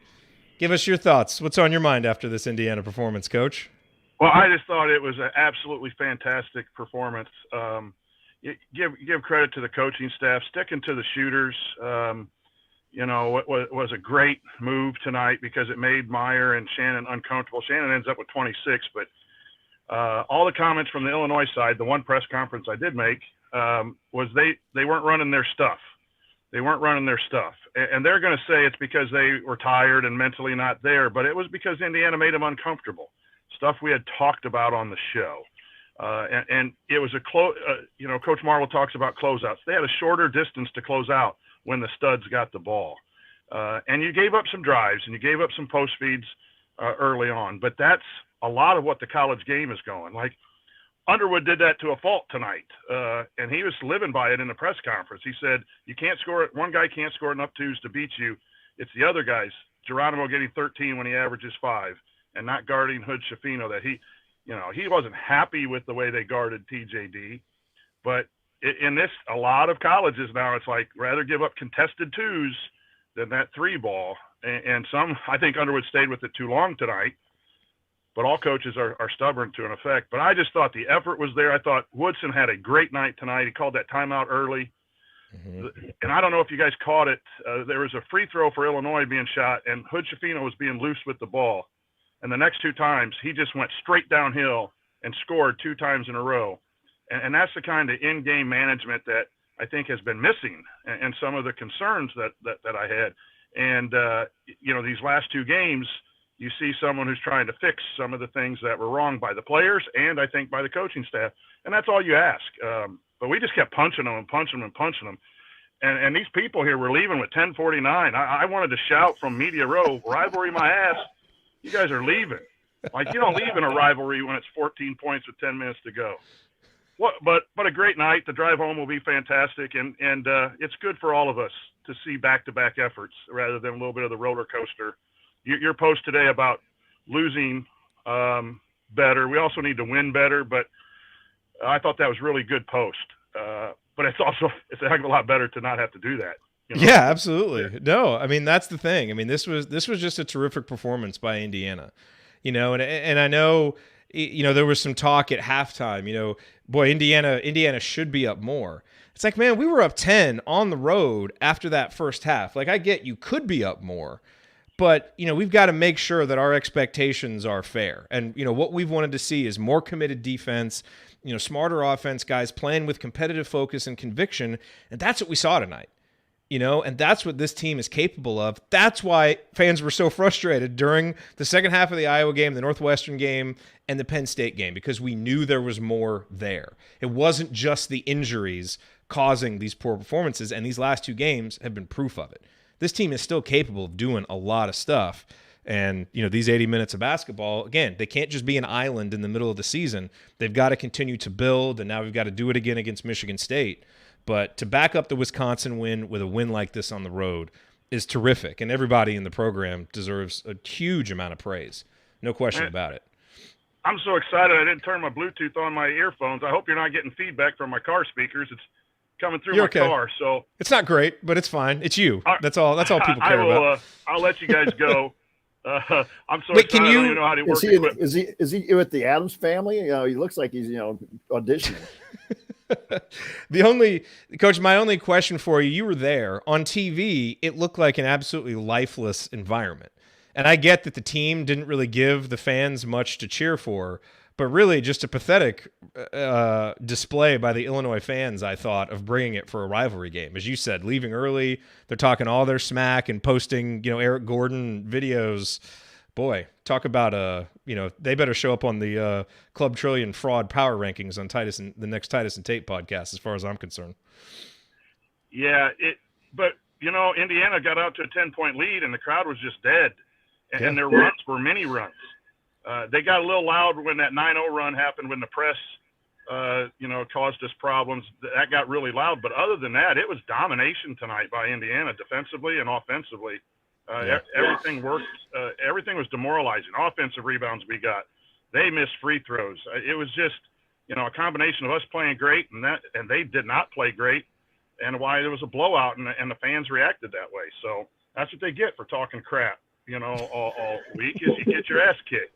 Give us your thoughts. What's on your mind after this Indiana performance, Coach? Well, I just thought it was an absolutely fantastic performance. Give credit to the coaching staff, sticking to the shooters. It was a great move tonight because it made Meyer and Shannon uncomfortable. Shannon ends up with 26, but all the comments from the Illinois side, the one press conference I did make, was they weren't running their stuff. They weren't running their stuff. And they're going to say it's because they were tired and mentally not there, but it was because Indiana made them uncomfortable. Stuff we had talked about on the show. And it was Coach Marvel talks about closeouts. They had a shorter distance to close out when the studs got the ball. And you gave up some drives and you gave up some post feeds early on, but that's a lot of what the college game is going. Like, Underwood did that to a fault tonight, and he was living by it in the press conference. He said, you can't score it. One guy can't score enough twos to beat you. It's the other guys, Geronimo getting 13 when he averages 5 and not guarding Hood-Schifino, that he wasn't happy with the way they guarded TJD. But in this, a lot of colleges now, it's like rather give up contested twos than that 3 ball. And some, I think Underwood stayed with it too long tonight. But all coaches are stubborn to an effect. But I just thought the effort was there. I thought Woodson had a great night tonight. He called that timeout early. Mm-hmm. And I don't know if you guys caught it. There was a free throw for Illinois being shot, and Hood-Schifino was being loose with the ball. And the next 2 times, he just went straight downhill and scored 2 times in a row. And that's the kind of in-game management that I think has been missing, and some of the concerns that I had. And, these last 2 games, you see someone who's trying to fix some of the things that were wrong by the players and I think by the coaching staff. And that's all you ask. but we just kept punching them and punching them and punching them. And these people here were leaving with 10:49. I wanted to shout from media row, rivalry my ass. You guys are leaving. Like, you don't leave in a rivalry when it's 14 points with 10 minutes to go. But a great night. The drive home will be fantastic, and it's good for all of us to see back-to-back efforts rather than a little bit of the roller coaster. Your post today about losing better. We also need to win better, but I thought that was really good post. But it's a heck of a lot better to not have to do that. You know? Yeah, absolutely. No, I mean, that's the thing. I mean, this was just a terrific performance by Indiana. You know, and I know, you know, there was some talk at halftime, you know, boy, Indiana should be up more. It's like, man, we were up 10 on the road after that first half. Like, I get you could be up more, but, you know, we've got to make sure that our expectations are fair. And, you know, what we've wanted to see is more committed defense, you know, smarter offense, guys playing with competitive focus and conviction. And that's what we saw tonight. You know, and that's what this team is capable of. That's why fans were so frustrated during the second half of the Iowa game, the Northwestern game, and the Penn State game, because we knew there was more there. It wasn't just the injuries causing these poor performances, and these last two games have been proof of it. This team is still capable of doing a lot of stuff. And, you know, these 80 minutes of basketball, again, they can't just be an island in the middle of the season. They've got to continue to build, and now we've got to do it again against Michigan State. But to back up the Wisconsin win with a win like this on the road is terrific, and everybody in the program deserves a huge amount of praise. No question about it. I'm so excited I didn't turn my Bluetooth on my earphones. I hope you're not getting feedback from my car speakers. It's coming through my car. So it's not great, but it's fine. It's you. That's all people care about. I'll let you guys go. I'm so Wait, excited. can you, I don't even know how to work equipment. Is he with the Addams family? You know, he looks like he's, you know, auditioning. Coach, my only question for you, you were there on TV. It looked like an absolutely lifeless environment. And I get that the team didn't really give the fans much to cheer for, but really just a pathetic display by the Illinois fans, I thought, of bringing it for a rivalry game. As you said, leaving early, they're talking all their smack and posting, you know, Eric Gordon videos. Boy, talk about you know, they better show up on the Club Trillion fraud power rankings on the next Titus and Tate podcast, as far as I'm concerned. Yeah, but you know, Indiana got out to a 10-point lead, and the crowd was just dead, and their runs were mini runs. They got a little loud when that 9-0 run happened, when the press, you know, caused us problems. That got really loud, but other than that, it was domination tonight by Indiana, defensively and offensively. Everything worked. Everything was demoralizing. Offensive rebounds we got. They missed free throws. It was just, you know, a combination of us playing great and they did not play great, and why there was a blowout and the fans reacted that way. So that's what they get for talking crap, you know, all week, is you get your ass kicked.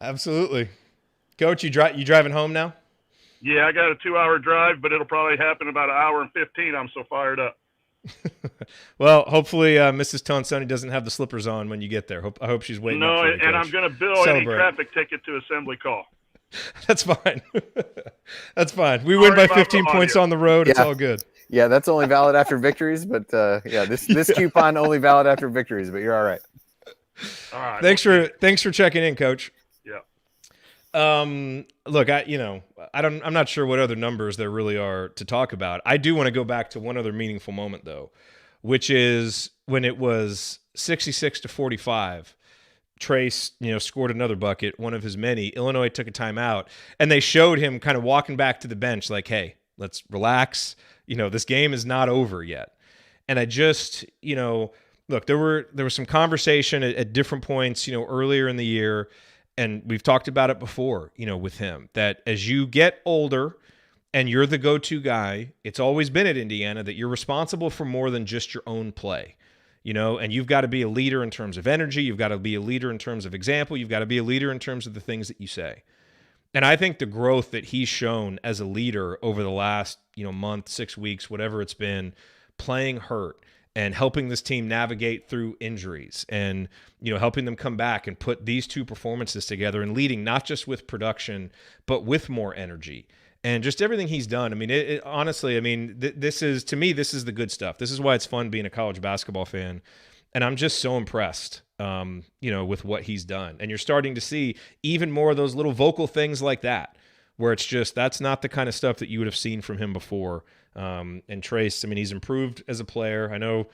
Absolutely. Coach, you driving home now? Yeah, I got a 2-hour drive, but it'll probably happen about an hour and 15. I'm so fired up. Well, hopefully Mrs. Tonsoni doesn't have the slippers on when you get there. I hope she's waiting. No, up for you, and Coach. I'm going to bill any traffic ticket to assembly call. That's fine. That's fine. We win by 15 points on the road. It's all good. Yeah, that's only valid after victories, but yeah, this coupon only valid after victories, but you're all right. All right. Thanks for checking in, Coach. Yeah. Look, I'm not sure what other numbers there really are to talk about. I do want to go back to one other meaningful moment though, which is when it was 66-45. Trace, you know, scored another bucket, one of his many. Illinois took a timeout, and they showed him kind of walking back to the bench like, hey, let's relax. You know, this game is not over yet. And I just, you know, look, there was some conversation at different points, you know, earlier in the year, and we've talked about it before, you know, with him, that as you get older and you're the go-to guy, it's always been at Indiana that you're responsible for more than just your own play, you know, and you've got to be a leader in terms of energy. You've got to be a leader in terms of example. You've got to be a leader in terms of the things that you say. And I think the growth that he's shown as a leader over the last, you know, month, 6 weeks, whatever it's been, playing hurt and helping this team navigate through injuries and, you know, helping them come back and put these two performances together and leading not just with production, but with more energy and just everything he's done. I mean, honestly, I mean, this is the good stuff. This is why it's fun being a college basketball fan. And I'm just so impressed, you know, with what he's done. And you're starting to see even more of those little vocal things like that, where it's just that's not the kind of stuff that you would have seen from him before. And Trace, I mean, he's improved as a player.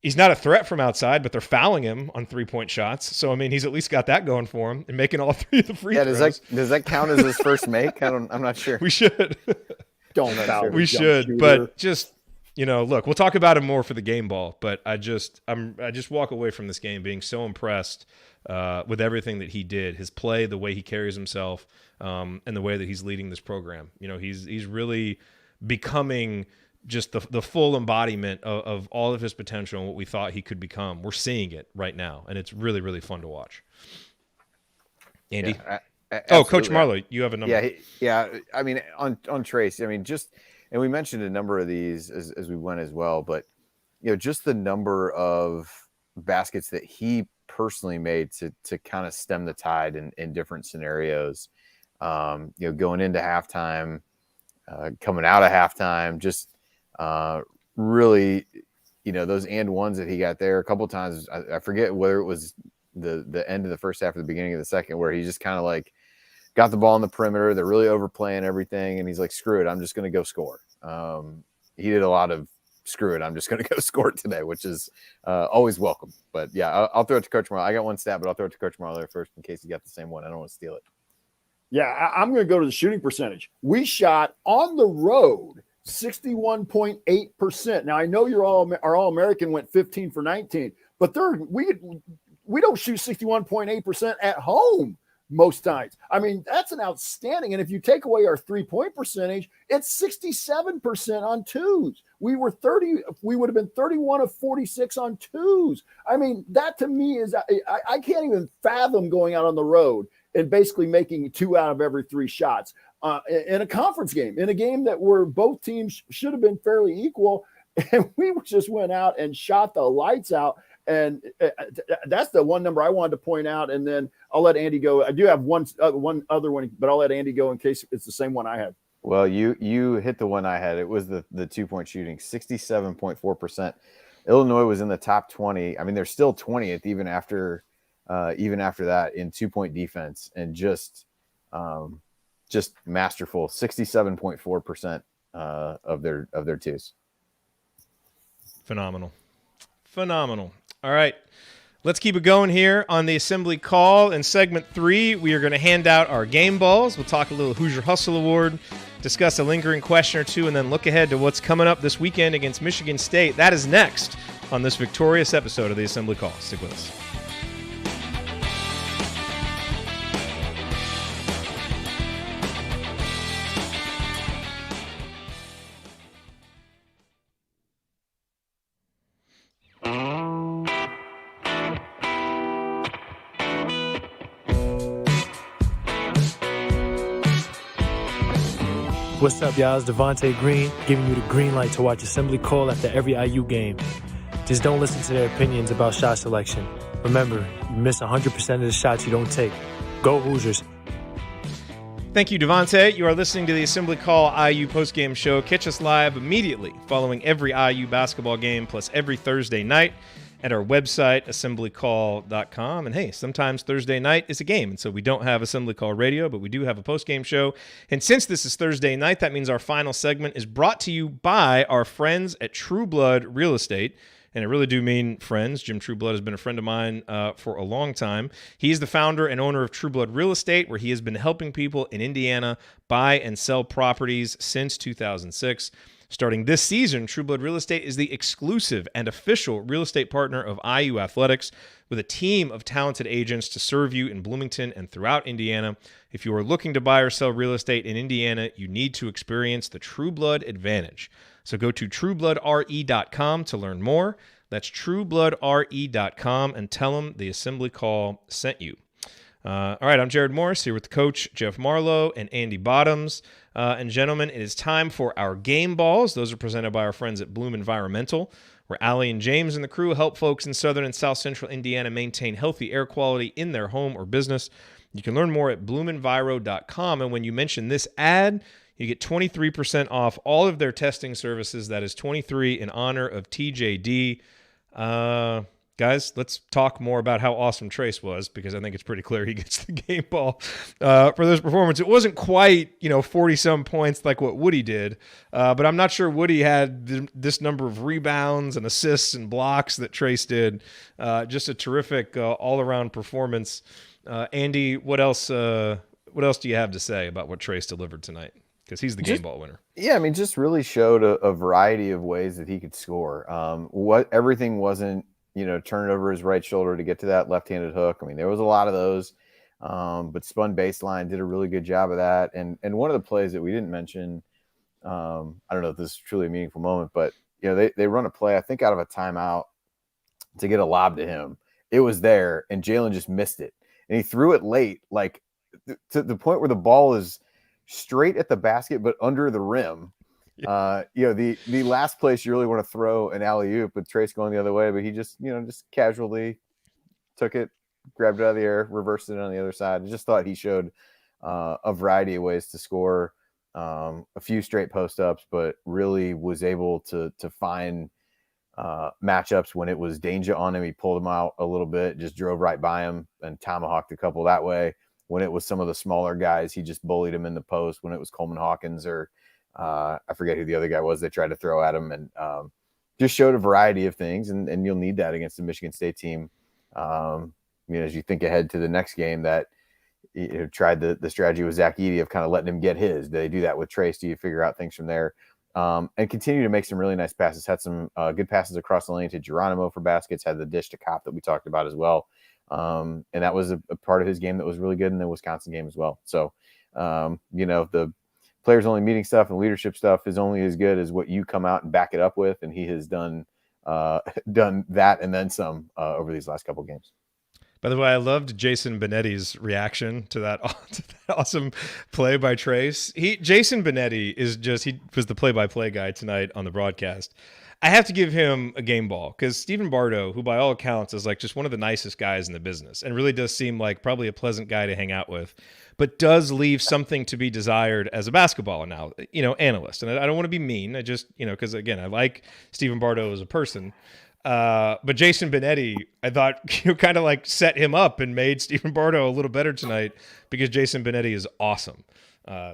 He's not a threat from outside, but they're fouling him on 3-point shots. So, I mean, he's at least got that going for him and making all 3 of the free throws. Does that count as his first make? I'm not sure. We should. Don't foul. We should, but just, look, we'll talk about him more for the game ball, but I just walk away from this game being so impressed with everything that he did, his play, the way he carries himself, and the way that he's leading this program. He's really becoming just the full embodiment of all of his potential and what we thought he could become. We're seeing it right now, and it's really, really fun to watch. Andy? Yeah, Coach Marlowe, you have a number. Yeah. I mean, on Trace, and we mentioned a number of these as we went as well, but, just the number of baskets that he personally made to kind of stem the tide in different scenarios, going into halftime, coming out of halftime, just really, those and ones that he got there a couple of times. I forget whether it was the end of the first half or the beginning of the second, where he just kind of like got the ball in the perimeter. They're really overplaying everything, and he's like, "Screw it, I'm just going to go score." He did a lot of "screw it, I'm just going to go score today," which is always welcome. But yeah, I'll throw it to Coach Marlowe. I got one stat, but I'll throw it to Coach Marlowe first in case he got the same one. I don't want to steal it. Yeah, I'm going to go to the shooting percentage. We shot on the road 61.8%. Now, I know our All-American went 15 for 19, but we don't shoot 61.8% at home most times. I mean, that's an outstanding. And if you take away our 3-point percentage, it's 67% on twos. We would have been 31 of 46 on twos. I mean, that to me is, I can't even fathom going out on the road and basically making 2 out of every 3 shots in a conference game, in a game that where both teams should have been fairly equal. And we just went out and shot the lights out. And that's the one number I wanted to point out. And then I'll let Andy go. I do have one other one, but I'll let Andy go in case it's the same one I had. Well, you hit the one I had. It was the 2-point shooting, 67.4%. Illinois was in the top 20. I mean, they're still 20th even after that in 2-point defense, and just masterful, 67.4% of their twos. Phenomenal. All right, let's keep it going here on the Assembly Call. In segment 3, we are going to hand out our game balls. We'll talk a little Hoosier Hustle Award, discuss a lingering question or two, and then look ahead to what's coming up this weekend against Michigan State. That is next on this victorious episode of the Assembly Call. Stick with us. What's up, y'all? It's Devontae Green, giving you the green light to watch Assembly Call after every IU game. Just don't listen to their opinions about shot selection. Remember, you miss 100% of the shots you don't take. Go Hoosiers. Thank you, Devontae. You are listening to the Assembly Call IU postgame show. Catch us live immediately following every IU basketball game, plus every Thursday night at our website, assemblycall.com. And hey, sometimes Thursday night is a game, and so we don't have Assembly Call Radio, but we do have a postgame show. And since this is Thursday night, that means our final segment is brought to you by our friends at True Blood Real Estate. And I really do mean friends. Jim Trueblood has been a friend of mine for a long time. He is the founder and owner of True Blood Real Estate, where he has been helping people in Indiana buy and sell properties since 2006. Starting this season, True Blood Real Estate is the exclusive and official real estate partner of IU Athletics, with a team of talented agents to serve you in Bloomington and throughout Indiana. If you are looking to buy or sell real estate in Indiana, you need to experience the True Blood advantage. So go to truebloodre.com to learn more. That's truebloodre.com, and tell them the Assembly Call sent you. All right, I'm Jared Morris here with Coach Jeff Marlowe and Andy Bottoms. And gentlemen, it is time for our game balls. Those are presented by our friends at Bloom Environmental, where Allie and James and the crew help folks in southern and south central Indiana maintain healthy air quality in their home or business. You can learn more at bloomenviro.com. And when you mention this ad, you get 23% off all of their testing services. That is 23 in honor of TJD. guys, let's talk more about how awesome Trace was, because I think it's pretty clear he gets the game ball for this performance. It wasn't quite, 40-some points like what Woody did, but I'm not sure Woody had this number of rebounds and assists and blocks that Trace did. Just a terrific all-around performance. Andy, what else do you have to say about what Trace delivered tonight? Because he's the game ball winner. Yeah, I mean, just really showed a variety of ways that he could score. Everything wasn't, turn it over his right shoulder to get to that left-handed hook. I mean, there was a lot of those, but spun baseline, did a really good job of that. And one of the plays that we didn't mention, I don't know if this is truly a meaningful moment, but they run a play, I think, out of a timeout to get a lob to him. It was there, and Jalen just missed it, and he threw it late, like to the point where the ball is straight at the basket but under the rim. The last place you really want to throw an alley-oop with Trace going the other way, but he just casually took it, grabbed it out of the air, reversed it on the other side. I just thought he showed a variety of ways to score, a few straight post-ups, but really was able to find matchups when it was danger on him. He pulled him out a little bit, just drove right by him and tomahawked a couple that way. When it was some of the smaller guys, he just bullied him in the post. When it was Coleman Hawkins or I forget who the other guy was they tried to throw at him, and just showed a variety of things. And you'll need that against the Michigan State team. As you think ahead to the next game, that tried the strategy with Zach Edey of kind of letting him get his. Do they do that with Trace? Do you figure out things from there? And continue to make some really nice passes. Had some good passes across the lane to Geronimo for baskets. Had the dish to Kopp that we talked about as well. And that was a part of his game that was really good in the Wisconsin game as well. So, the players only meeting stuff and leadership stuff is only as good as what you come out and back it up with. And he has done that and then some over these last couple of games. By the way, I loved Jason Benetti's reaction to that awesome play by Trace. Jason Benetti he was the play-by-play guy tonight on the broadcast. I have to give him a game ball, because Stephen Bardo, who by all accounts is like just one of the nicest guys in the business and really does seem like probably a pleasant guy to hang out with, but does leave something to be desired as a basketball analyst. And I don't want to be mean. I just, because again, I like Stephen Bardo as a person. But Jason Benetti, I thought, kind of like set him up and made Stephen Bardo a little better tonight, because Jason Benetti is awesome.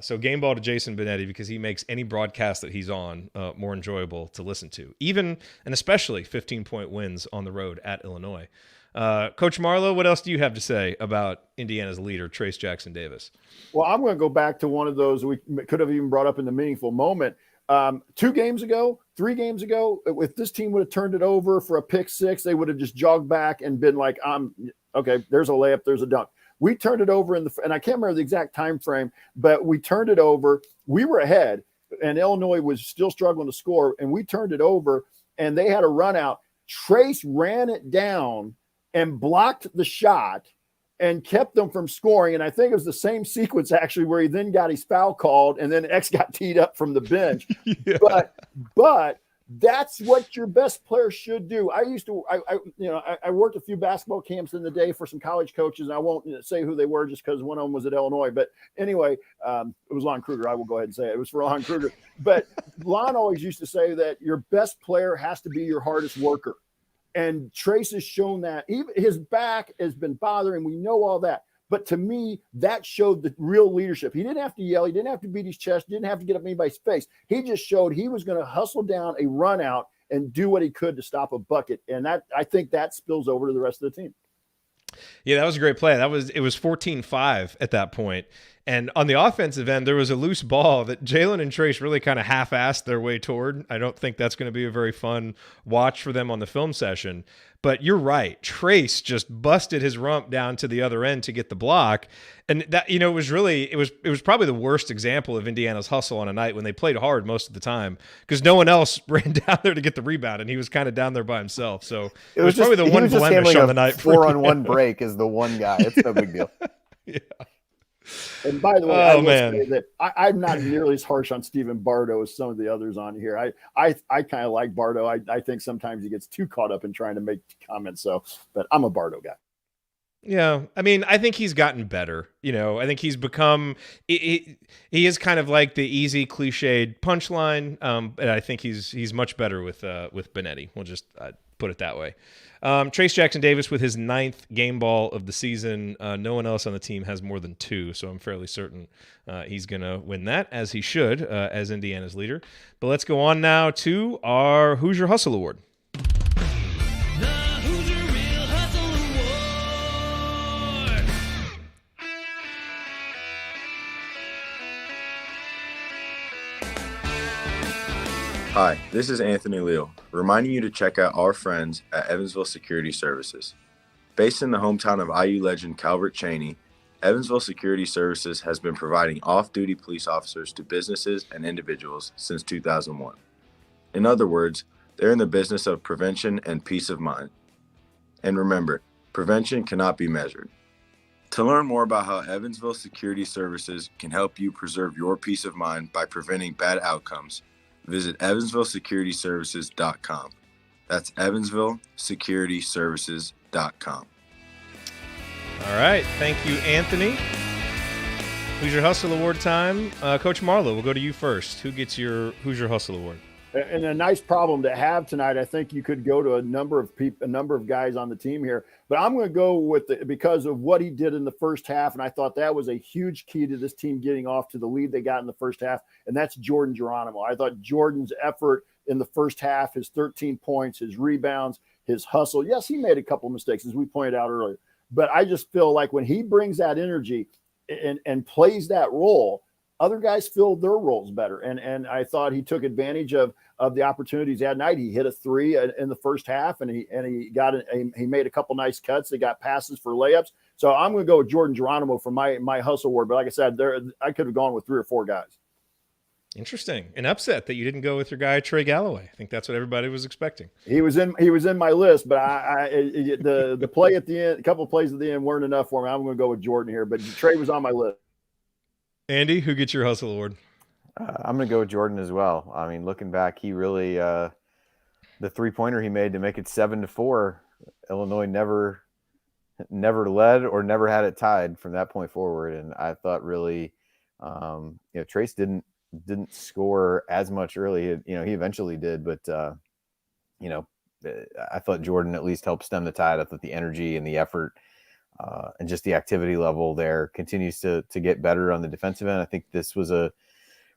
So game ball to Jason Benetti, because he makes any broadcast that he's on more enjoyable to listen to, even and especially 15-point wins on the road at Illinois. Coach Marlowe, what else do you have to say about Indiana's leader, Trace Jackson Davis? Well, I'm going to go back to one of those we could have even brought up in the meaningful moment. 3 games ago, if this team would have turned it over for a pick six, they would have just jogged back and been like, okay, there's a layup, there's a dunk. We turned it over and I can't remember the exact time frame, but we turned it over. We were ahead, and Illinois was still struggling to score, and we turned it over, and they had a run out. Trace ran it down and blocked the shot and kept them from scoring. And I think it was the same sequence actually where he then got his foul called, and then X got teed up from the bench. Yeah. But that's what your best player should do. I worked a few basketball camps in the day for some college coaches. And I won't say who they were just because one of them was at Illinois. But anyway, it was Lon Kruger. I will go ahead and say it was for Lon Kruger. But Lon always used to say that your best player has to be your hardest worker. And Trace has shown that. Even his back has been bothering. We know all that. But to me, that showed the real leadership. He didn't have to yell. He didn't have to beat his chest. Didn't have to get up anybody's face. He just showed he was going to hustle down a run out and do what he could to stop a bucket. And that, I think that spills over to the rest of the team. Yeah, that was a great play. It was 14-5 at that point. And on the offensive end, there was a loose ball that Jalen and Trace really kind of half-assed their way toward. I don't think that's going to be a very fun watch for them on the film session. But you're right. Trace just busted his rump down to the other end to get the block. And that, it was probably the worst example of Indiana's hustle on a night when they played hard most of the time, because no one else ran down there to get the rebound, and he was kind of down there by himself. So it was probably the one blemish on the night. 4-on-1 break is the one guy. It's no big deal. Yeah. And by the way, I will say that I'm not nearly as harsh on Stephen Bardo as some of the others on here. I kind of like Bardo. I think sometimes he gets too caught up in trying to make comments. But I'm a Bardo guy. Yeah, I mean, I think he's gotten better. I think he's become he is kind of like the easy cliched punchline. And I think he's much better with Benetti. We'll just put it that way. Trace Jackson Davis with his 9th game ball of the season. No one else on the team has more than 2, so I'm fairly certain he's going to win that, as he should, as Indiana's leader. But let's go on now to our Hoosier Hustle Award. The Hoosier Real Hustle Award. Hi, this is Anthony Leal, reminding you to check out our friends at Evansville Security Services. Based in the hometown of IU legend Calvert Chaney, Evansville Security Services has been providing off-duty police officers to businesses and individuals since 2001. In other words, they're in the business of prevention and peace of mind. And remember, prevention cannot be measured. To learn more about how Evansville Security Services can help you preserve your peace of mind by preventing bad outcomes, visit evansvillesecurityservices.com. That's evansvillesecurityservices.com. All right. Thank you, Anthony. Hoosier Hustle Award time. Coach Marlowe, we'll go to you first. Who gets your Hoosier Hustle Award? And a nice problem to have tonight. I think you could go to a number of people, a number of guys on the team here, but I'm going to go with because of what he did in the first half. And I thought that was a huge key to this team getting off to the lead they got in the first half. And that's Jordan Geronimo. I thought Jordan's effort in the first half, his 13 points, his rebounds, his hustle. Yes, he made a couple of mistakes, as we pointed out earlier, but I just feel like when he brings that energy and plays that role, other guys filled their roles better. And I thought he took advantage of the opportunities that night. He hit a 3 in the first half, and he made a couple nice cuts. They got passes for layups. So I'm going to go with Jordan Geronimo for my hustle award. But like I said, I could have gone with 3 or 4 guys. Interesting. An upset that you didn't go with your guy Trey Galloway. I think that's what everybody was expecting. He was in my list, but the play at the end, a couple of plays at the end weren't enough for me. I'm going to go with Jordan here, but Trey was on my list. Andy, who gets your Hustle Award? I'm going to go with Jordan as well. I mean, looking back, he really the 3-pointer he made to make it 7-4. Illinois never led or never had it tied from that point forward, and I thought really, Trace didn't score as much early. He eventually did, but I thought Jordan at least helped stem the tide. I thought the energy and the effort and just the activity level there continues to get better on the defensive end. I think this was a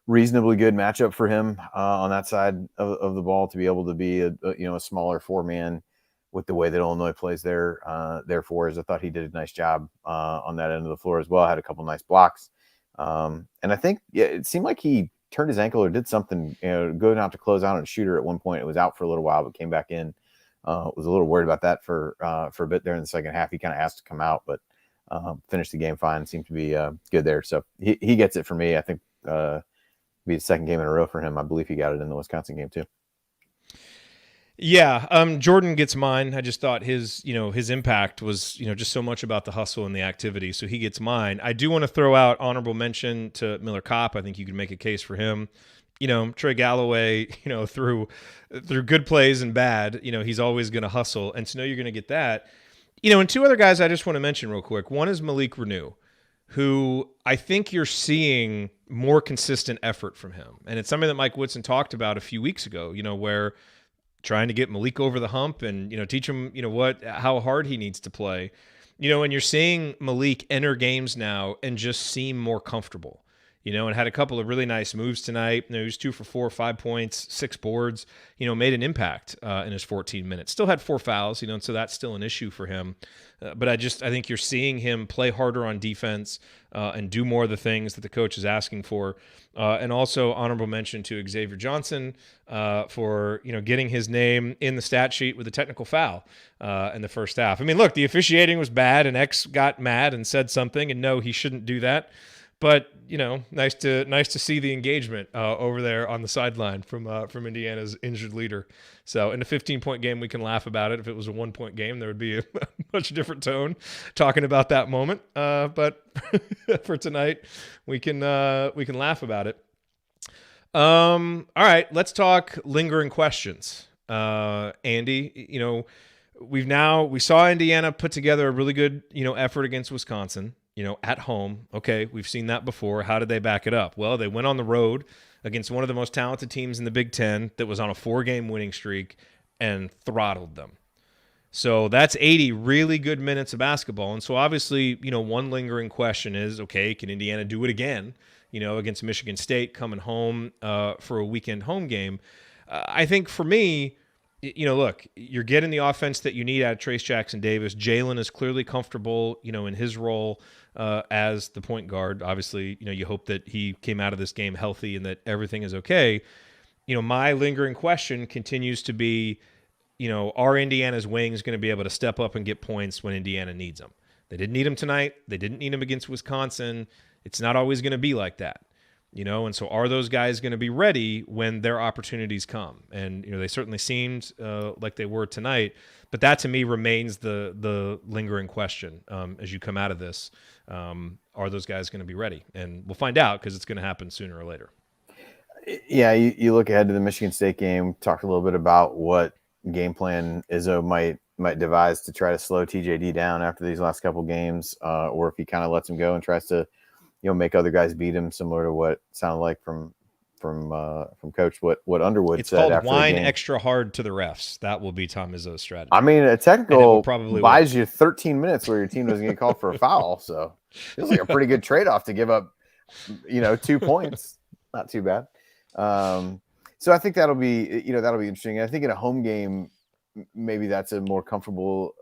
reasonably good matchup for him on that side of the ball to be able to be a smaller 4-man with the way that Illinois plays there. Therefore, I thought he did a nice job on that end of the floor as well. Had a couple nice blocks. And I think it seemed like he turned his ankle or did something, going out to close out on a shooter at one point. It was out for a little while, but came back in. Was a little worried about that for a bit there in the second half. He kind of asked to come out, but finished the game fine. Seemed to be good there. So he gets it for me. I think be the second game in a row for him. I believe he got it in the Wisconsin game too. Yeah, Jordan gets mine. I just thought his impact was, just so much about the hustle and the activity. So he gets mine. I do want to throw out honorable mention to Miller Kopp. I think you could make a case for him. Trey Galloway, through good plays and bad, he's always going to hustle. And to know you're going to get that, and 2 other guys I just want to mention real quick. One is Malik Renew, who I think you're seeing more consistent effort from him. And it's something that Mike Woodson talked about a few weeks ago, where trying to get Malik over the hump and, teach him, how hard he needs to play, and you're seeing Malik enter games now and just seem more comfortable, and had a couple of really nice moves tonight. He was 2 for 4, 5 points, 6 boards, made an impact in his 14 minutes. Still had 4 fouls, and so that's still an issue for him. But I think you're seeing him play harder on defense and do more of the things that the coach is asking for. And also honorable mention to Xavier Johnson for, getting his name in the stat sheet with a technical foul in the first half. I mean, look, the officiating was bad and X got mad and said something, and no, he shouldn't do that. But nice to see the engagement over there on the sideline from Indiana's injured leader. So in a 15-point game, we can laugh about it. If it was a 1-point game, there would be a much different tone talking about that moment. But for tonight, we can laugh about it. All right, let's talk lingering questions. Andy, we saw Indiana put together a really good effort against Wisconsin. At home. Okay, we've seen that before. How did they back it up? Well, they went on the road against one of the most talented teams in the Big Ten that was on a 4-game winning streak and throttled them. So that's 80 really good minutes of basketball. And so obviously, one lingering question is, okay, can Indiana do it again, against Michigan State coming home for a weekend home game? I think for me, look, you're getting the offense that you need out of Trace Jackson Davis. Jalen is clearly comfortable, in his role as the point guard. Obviously, you hope that he came out of this game healthy and that everything is okay. My lingering question continues to be, are Indiana's wings going to be able to step up and get points when Indiana needs them? They didn't need them tonight. They didn't need them against Wisconsin. It's not always going to be like that, and so are those guys going to be ready when their opportunities come? And, they certainly seemed like they were tonight, but that to me remains the lingering question as you come out of this. Are those guys going to be ready? And we'll find out because it's going to happen sooner or later. Yeah, you look ahead to the Michigan State game, talked a little bit about what game plan Izzo might devise to try to slow TJD down after these last couple games, or if he kind of lets him go and tries to, make other guys beat him, similar to what sounded like from Coach what Underwood it's said called after whine the game. Extra hard to the refs. That will be Tom Izzo's strategy. I mean, a technical probably buys you 13 minutes where your team doesn't get called for a foul, so feels like a pretty good trade-off to give up, 2 points. Not too bad. So I think that'll be interesting. I think in a home game, maybe that's a more comfortable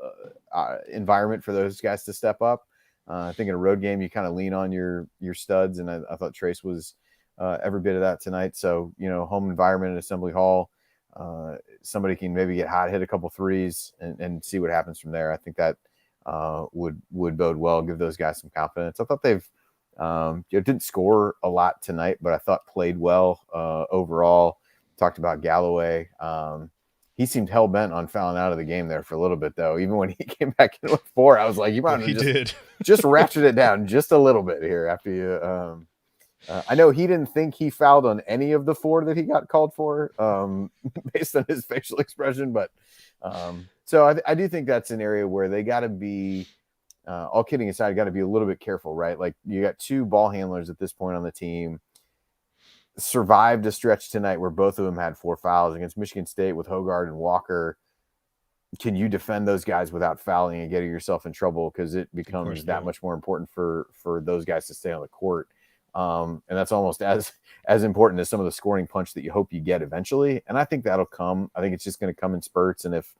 environment for those guys to step up. I think in a road game, you kind of lean on your studs, and I thought Trace was every bit of that tonight. So, home environment at Assembly Hall, somebody can maybe get hot, hit a couple threes, and see what happens from there. I think that would bode well, give those guys some confidence. I thought they've didn't score a lot tonight, but I thought played well overall. Talked about Galloway. He seemed hell-bent on fouling out of the game there for a little bit, though. Even when he came back in with 4, I was like, you might have just ratchet it down just a little bit here after you. I know he didn't think he fouled on any of the 4 that he got called for based on his facial expression. But so I do think that's an area where they got to be, all kidding aside, got to be a little bit careful, right? Like you got 2 ball handlers at this point on the team. Survived a stretch tonight where both of them had 4 fouls against Michigan State with Hogard and Walker. Can you defend those guys without fouling and getting yourself in trouble? Because it becomes that much more important for those guys to stay on the court. And that's almost as important as some of the scoring punch that you hope you get eventually. And I think that'll come. I think it's just going to come in spurts. And if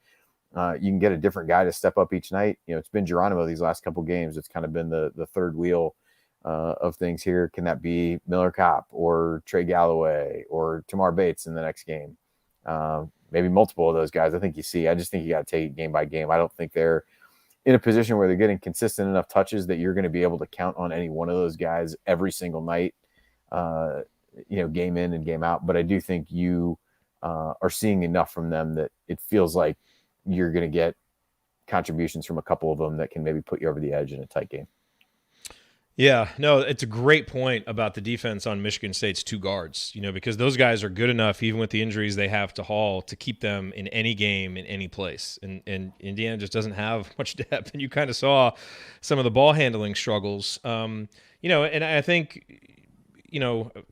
you can get a different guy to step up each night, it's been Geronimo these last couple games. It's kind of been the third wheel of things here. Can that be Miller Kopp or Trey Galloway or Tamar Bates in the next game? Maybe multiple of those guys. I just think you got to take it game by game. I don't think they're in a position where they're getting consistent enough touches that you're going to be able to count on any one of those guys every single night, game in and game out. But I do think you are seeing enough from them that it feels like you're going to get contributions from a couple of them that can maybe put you over the edge in a tight game. Yeah, no, it's a great point about the defense on Michigan State's 2 guards, because those guys are good enough, even with the injuries they have to Hall, to keep them in any game, in any place. And Indiana just doesn't have much depth. And you kind of saw some of the ball handling struggles. And I think,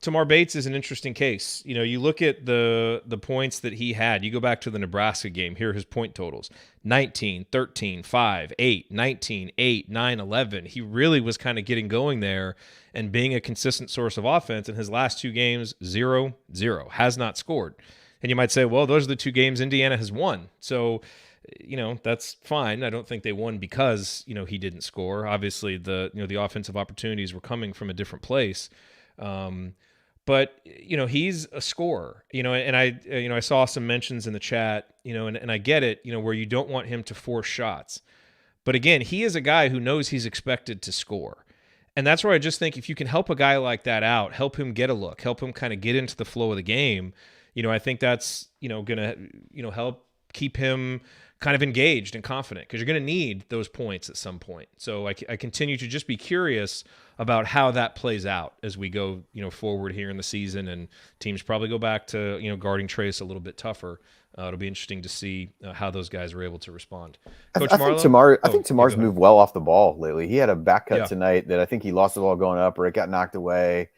Tamar Bates is an interesting case. You look at the points that he had. You go back to the Nebraska game. Here are his point totals: 19, 13, 5, 8, 19, 8, 9, 11. He really was kind of getting going there and being a consistent source of offense. In his last 2 games, 0, 0, has not scored. And you might say, well, those are the 2 games Indiana has won. So, that's fine. I don't think they won because, he didn't score. Obviously, the offensive opportunities were coming from a different place. But he's a scorer, and I saw some mentions in the chat, and I get it, where you don't want him to force shots. But again, he is a guy who knows he's expected to score. And that's where I just think if you can help a guy like that out, help him get a look, help him kind of get into the flow of the game, I think that's, going to, help keep him kind of engaged and confident, because you're going to need those points at some point. So I continue to just be curious about how that plays out as we go, forward here in the season, and teams probably go back to, guarding Trace a little bit tougher. It'll be interesting to see how those guys are able to respond. Coach Marlowe? I think Tamar's moved well off the ball lately. He had a back cut tonight that I think he lost the ball going up, or it got knocked away.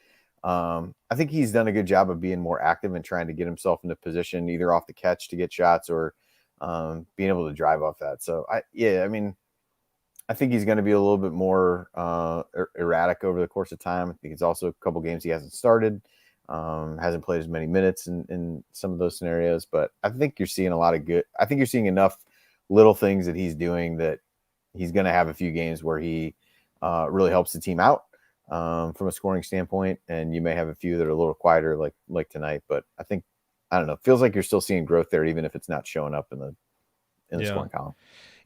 I think he's done a good job of being more active and trying to get himself into position, either off the catch to get shots or being able to drive off that. So I think he's going to be a little bit more erratic over the course of time. I think it's also a couple games he hasn't started, hasn't played as many minutes in some of those scenarios. But I think you're seeing I think you're seeing enough little things that he's doing that he's going to have a few games where he really helps the team out from a scoring standpoint. And you may have a few that are a little quieter like tonight. But I don't know, it feels like you're still seeing growth there, even if it's not showing up in the scoring column.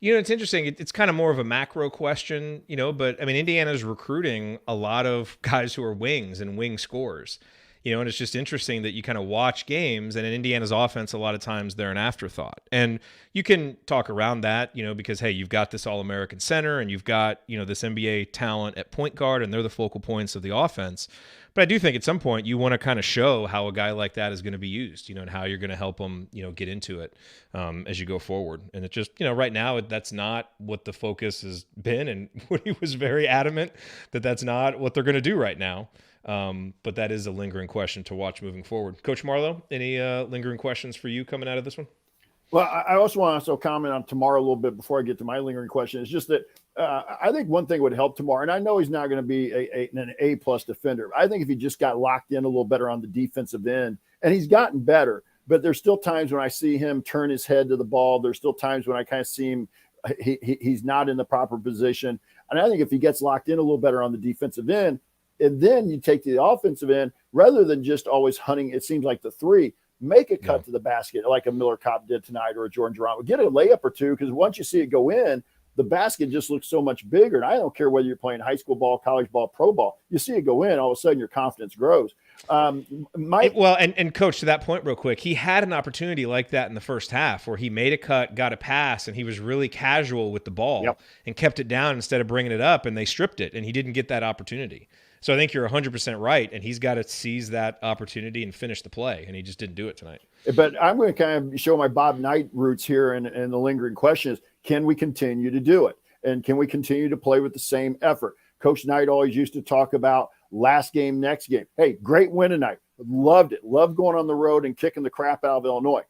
It's interesting. It's kind of more of a macro question, but I mean, Indiana's recruiting a lot of guys who are wings and wing scorers, and it's just interesting that you kind of watch games, and in Indiana's offense, a lot of times they're an afterthought. And you can talk around that, because, hey, you've got this All-American center and you've got, this NBA talent at point guard, and they're the focal points of the offense. But I do think at some point you want to kind of show how a guy like that is going to be used, and how you're going to help him, get into it as you go forward. And it just, right now, that's not what the focus has been. And Woody was very adamant that that's not what they're going to do right now. But that is a lingering question to watch moving forward. Coach Marlowe, any lingering questions for you coming out of this one? Well, I also want to comment on tomorrow a little bit before I get to my lingering question. It's just that I think one thing would help tomorrow, and I know he's not going to be an A-plus defender. I think if he just got locked in a little better on the defensive end, and he's gotten better, but there's still times when I see him turn his head to the ball. There's still times when I kind of see him, he's not in the proper position. And I think if he gets locked in a little better on the defensive end, and then you take the offensive end, rather than just always hunting, it seems like the three, make a cut to the basket like a Miller Kopp did tonight or a Jordan Geronimo. Get a layup or two, because once you see it go in, the basket just looks so much bigger. And I don't care whether you're playing high school ball, college ball, pro ball. You see it go in, all of a sudden your confidence grows. And Coach, to that point real quick, he had an opportunity like that in the first half where he made a cut, got a pass, and he was really casual with the ball and kept it down instead of bringing it up, and they stripped it, and he didn't get that opportunity. So I think you're 100% right, and he's got to seize that opportunity and finish the play, and he just didn't do it tonight. But I'm going to kind of show my Bob Knight roots here, and the lingering question is, can we continue to do it? And can we continue to play with the same effort? Coach Knight always used to talk about last game, next game. Hey, great win tonight. Loved it. Loved going on the road and kicking the crap out of Illinois.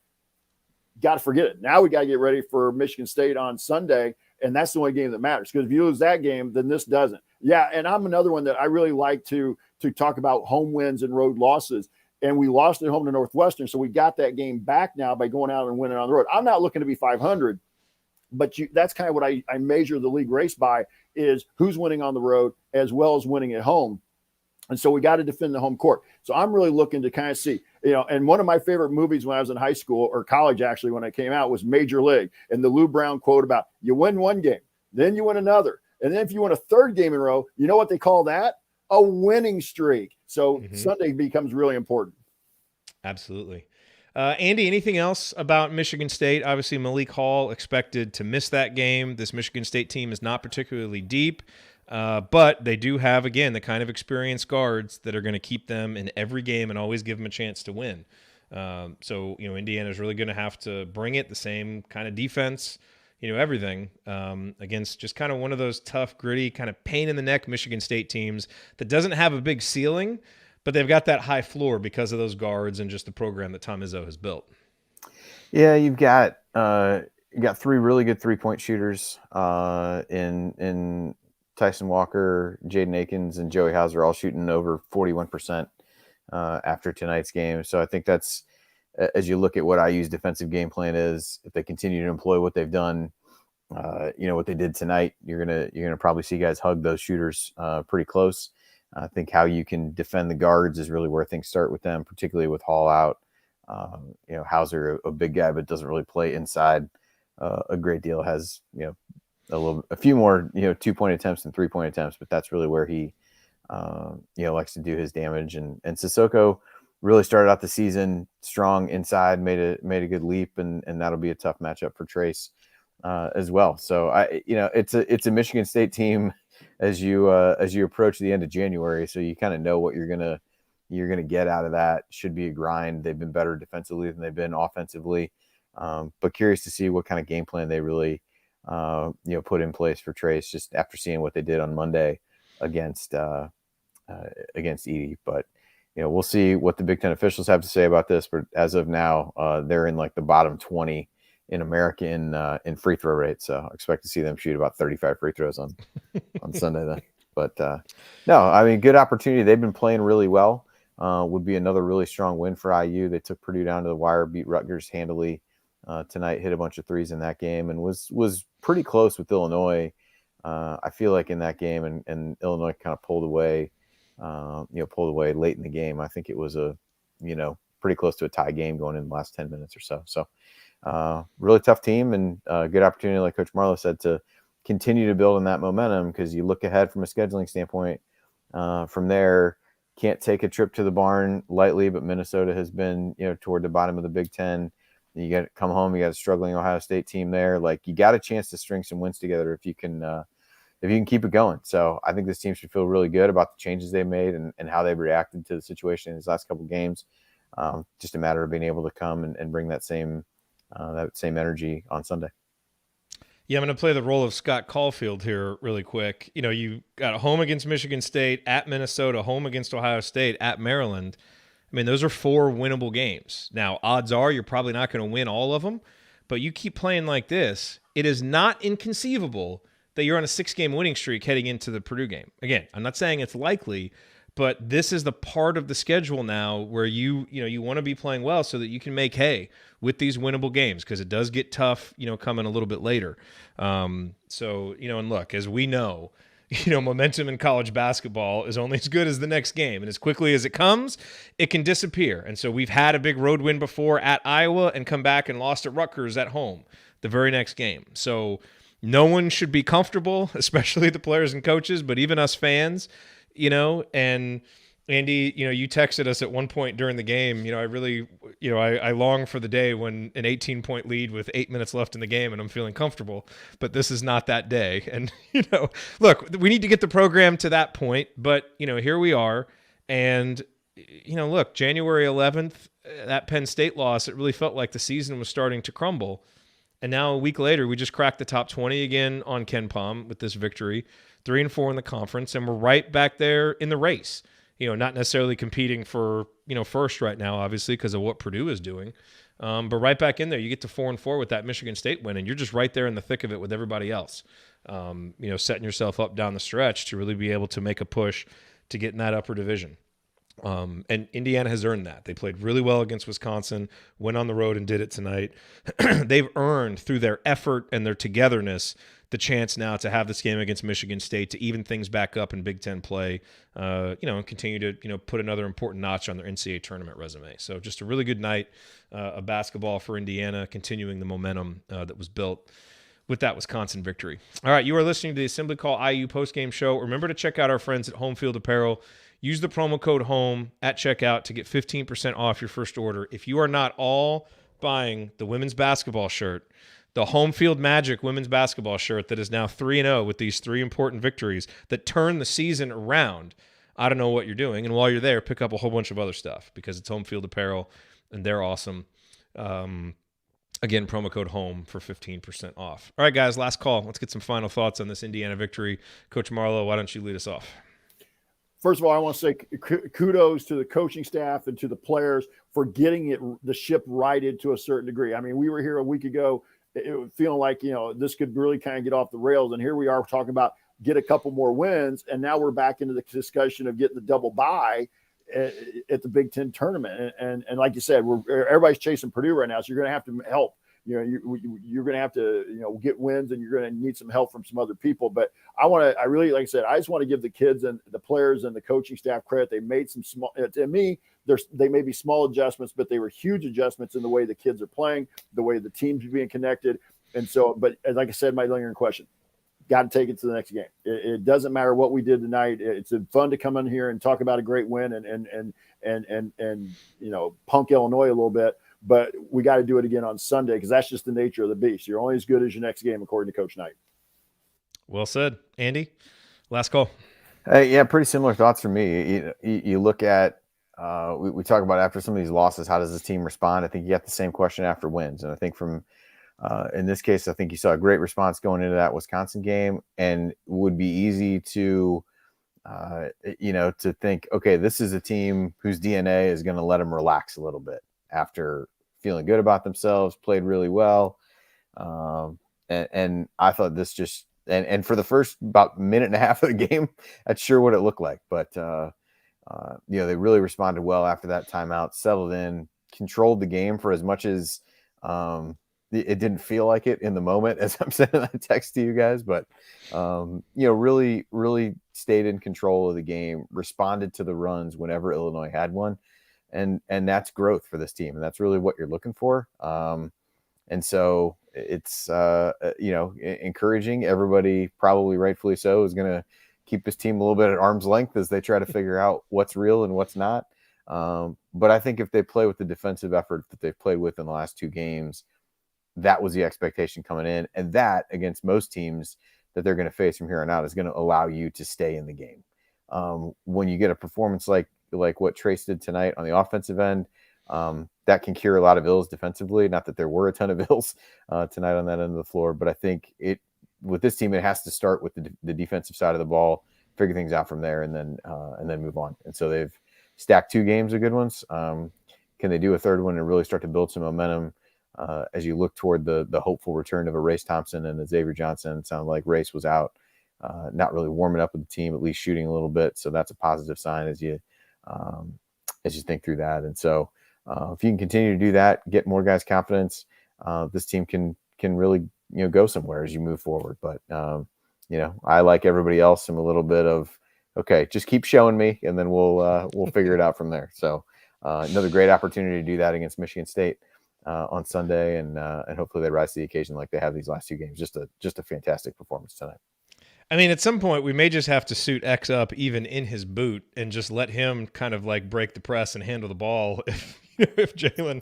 Got to forget it. Now we got to get ready for Michigan State on Sunday, and that's the only game that matters. Because if you lose that game, then this doesn't. Yeah, and I'm another one that I really like to talk about home wins and road losses. And we lost at home to Northwestern, so we got that game back now by going out and winning on the road. I'm not looking to be 500, but that's kind of what I measure the league race by, is who's winning on the road as well as winning at home. And so we got to defend the home court. So I'm really looking to kind of see, and one of my favorite movies when I was in high school or college, actually, when I came out, was Major League. And the Lou Brown quote about, you win one game, then you win another. And then if you win a third game in a row, you know what they call that? A winning streak. So Sunday becomes really important. Absolutely. Andy, anything else about Michigan State? Obviously, Malik Hall expected to miss that game. This Michigan State team is not particularly deep, but they do have, again, the kind of experienced guards that are going to keep them in every game and always give them a chance to win. So, Indiana is really going to have to bring it, the same kind of defense, everything against just kind of one of those tough, gritty, kind of pain in the neck Michigan State teams that doesn't have a big ceiling, but they've got that high floor because of those guards and just the program that Tom Izzo has built. Yeah, you've got three really good 3-point shooters in Tyson Walker, Jaden Akins, and Joey Hauser, all shooting over 41% after tonight's game. So I think that's, as you look at what IU's defensive game plan is, if they continue to employ what they've done, what they did tonight, you're gonna probably see guys hug those shooters pretty close. I think how you can defend the guards is really where things start with them, particularly with Hall out. Hauser, a big guy, but doesn't really play inside a great deal. Has a few more 2-point attempts than 3-point attempts, but that's really where he likes to do his damage. And Sissoko really started out the season strong inside, made a good leap, and that'll be a tough matchup for Trace as well. So it's a Michigan State team as you approach the end of January, so you kind of know what you're gonna get out of that. Should be a grind. They've been better defensively than they've been offensively, but curious to see what kind of game plan they really put in place for Trace, just after seeing what they did on Monday against Edey. But we'll see what the Big Ten officials have to say about this. But as of now, they're in like the bottom 20 in America in free throw rate. So I expect to see them shoot about 35 free throws on Sunday then. But no, I mean, good opportunity. They've been playing really well. Would be another really strong win for IU. They took Purdue down to the wire, beat Rutgers handily tonight, hit a bunch of threes in that game, and was pretty close with Illinois. I feel like in that game, and Illinois kind of pulled away late in the game. I think it was pretty close to a tie game going in the last 10 minutes or so. So really tough team, and good opportunity, like Coach Marlowe said, to continue to build on that momentum, because you look ahead from a scheduling standpoint. From there, can't take a trip to the barn lightly, but Minnesota has been, toward the bottom of the Big Ten. You got to come home. You got a struggling Ohio State team there. Like, you got a chance to string some wins together if you can keep it going. So I think this team should feel really good about the changes they made and how they've reacted to the situation in these last couple of games. Just a matter of being able to come and bring that same energy on Sunday. Yeah, I'm going to play the role of Scott Caulfield here really quick. You got a home against Michigan State, at Minnesota, home against Ohio State, at Maryland. I mean, those are 4 winnable games. Now, odds are you're probably not going to win all of them, but you keep playing like this, it is not inconceivable that you're on a 6-game winning streak heading into the Purdue game. Again, I'm not saying it's likely, but this is the part of the schedule now where you want to be playing well so that you can make hay with these winnable games, because it does get tough, coming a little bit later. And look, as we know, momentum in college basketball is only as good as the next game. And as quickly as it comes, it can disappear. And so we've had a big road win before at Iowa and come back and lost at Rutgers at home the very next game. So no one should be comfortable, especially the players and coaches, but even us fans, and Andy, you texted us at one point during the game, I really, I long for the day when an 18-point lead with 8 minutes left in the game and I'm feeling comfortable, but this is not that day. And, look, we need to get the program to that point, but, here we are. And, look, January 11th, that Penn State loss, it really felt like the season was starting to crumble. And now a week later, we just cracked the top 20 again on Ken Pom with this victory, 3-4 in the conference, and we're right back there in the race. Not necessarily competing for, first right now, obviously, because of what Purdue is doing. But right back in there, you get to 4-4 with that Michigan State win, and you're just right there in the thick of it with everybody else. Setting yourself up down the stretch to really be able to make a push to get in that upper division. And Indiana has earned that. They played really well against Wisconsin, went on the road and did it tonight. They've earned, through their effort and their togetherness, the chance now to have this game against Michigan State to even things back up in Big Ten play, and continue to, put another important notch on their NCAA tournament resume. So just a really good night of basketball for Indiana, continuing the momentum that was built with that Wisconsin victory. All right, you are listening to the Assembly Call IU postgame show. Remember to check out our friends at Home Field Apparel. Use the promo code HOME at checkout to get 15% off your first order. If you are not all buying the women's basketball shirt, the Home Field Magic women's basketball shirt that is now 3-0 with these 3 important victories that turn the season around, I don't know what you're doing. And while you're there, pick up a whole bunch of other stuff because it's Home Field Apparel and they're awesome. Again, promo code HOME for 15% off. All right, guys, last call. Let's get some final thoughts on this Indiana victory. Coach Marlowe, why don't you lead us off? First of all, I want to say kudos to the coaching staff and to the players for getting the ship righted to a certain degree. I mean, we were here a week ago, feeling like, this could really kind of get off the rails. And here we are talking about get a couple more wins. And now we're back into the discussion of getting the double bye at the Big Ten tournament. And like you said, everybody's chasing Purdue right now. So you're going to have to help. You're going to have to, get wins, and you're going to need some help from some other people. But I really, like I said, I just want to give the kids and the players and the coaching staff credit. They made some small, to me, they may be small adjustments, but they were huge adjustments in the way the kids are playing, the way the teams are being connected. And so, but like I said, my lingering question, got to take it to the next game. It doesn't matter what we did tonight. It's fun to come in here and talk about a great win and punk Illinois a little bit. But we got to do it again on Sunday because that's just the nature of the beast. You're only as good as your next game, according to Coach Knight. Well said. Andy, last call. Yeah, pretty similar thoughts for me. You look at we talk about after some of these losses, how does this team respond? I think you got the same question after wins. And I think from in this case, I think you saw a great response going into that Wisconsin game, and would be easy to to think, okay, this is a team whose DNA is going to let them relax a little bit after feeling good about themselves, played really well. And I thought this just and for the first about minute and a half of the game, that's sure what it looked like. But they really responded well after that timeout, settled in, controlled the game for as much as it didn't feel like it in the moment as I'm sending that text to you guys, but really, really stayed in control of the game, responded to the runs whenever Illinois had one. And that's growth for this team. And that's really what you're looking for. And so it's, encouraging. Everybody, probably rightfully so, is going to keep this team a little bit at arm's length as they try to figure out what's real and what's not. But I think if they play with the defensive effort that they've played with in the last 2 games, that was the expectation coming in. And that, against most teams that they're going to face from here on out, is going to allow you to stay in the game. When you get a performance like what Trace did tonight on the offensive end, that can cure a lot of ills defensively. Not that there were a ton of ills tonight on that end of the floor, but I think with this team, it has to start with the defensive side of the ball, figure things out from there, and then move on. And so they've stacked 2 games of good ones. Can they do a third one and really start to build some momentum as you look toward the hopeful return of a Race Thompson and a Xavier Johnson? It sounded like Race was out, not really warming up with the team, at least shooting a little bit. So that's a positive sign as you think through that. And so if you can continue to do that, get more guys confidence, this team can really go somewhere as you move forward. But I, like everybody else, am a little bit of, okay, just keep showing me, and then we'll figure it out from there. So another great opportunity to do that against Michigan State on Sunday, and hopefully they rise to the occasion like they have these last 2 games. Just a fantastic performance tonight. I mean, at some point we may just have to suit X up even in his boot and just let him kind of like break the press and handle the ball if Jalen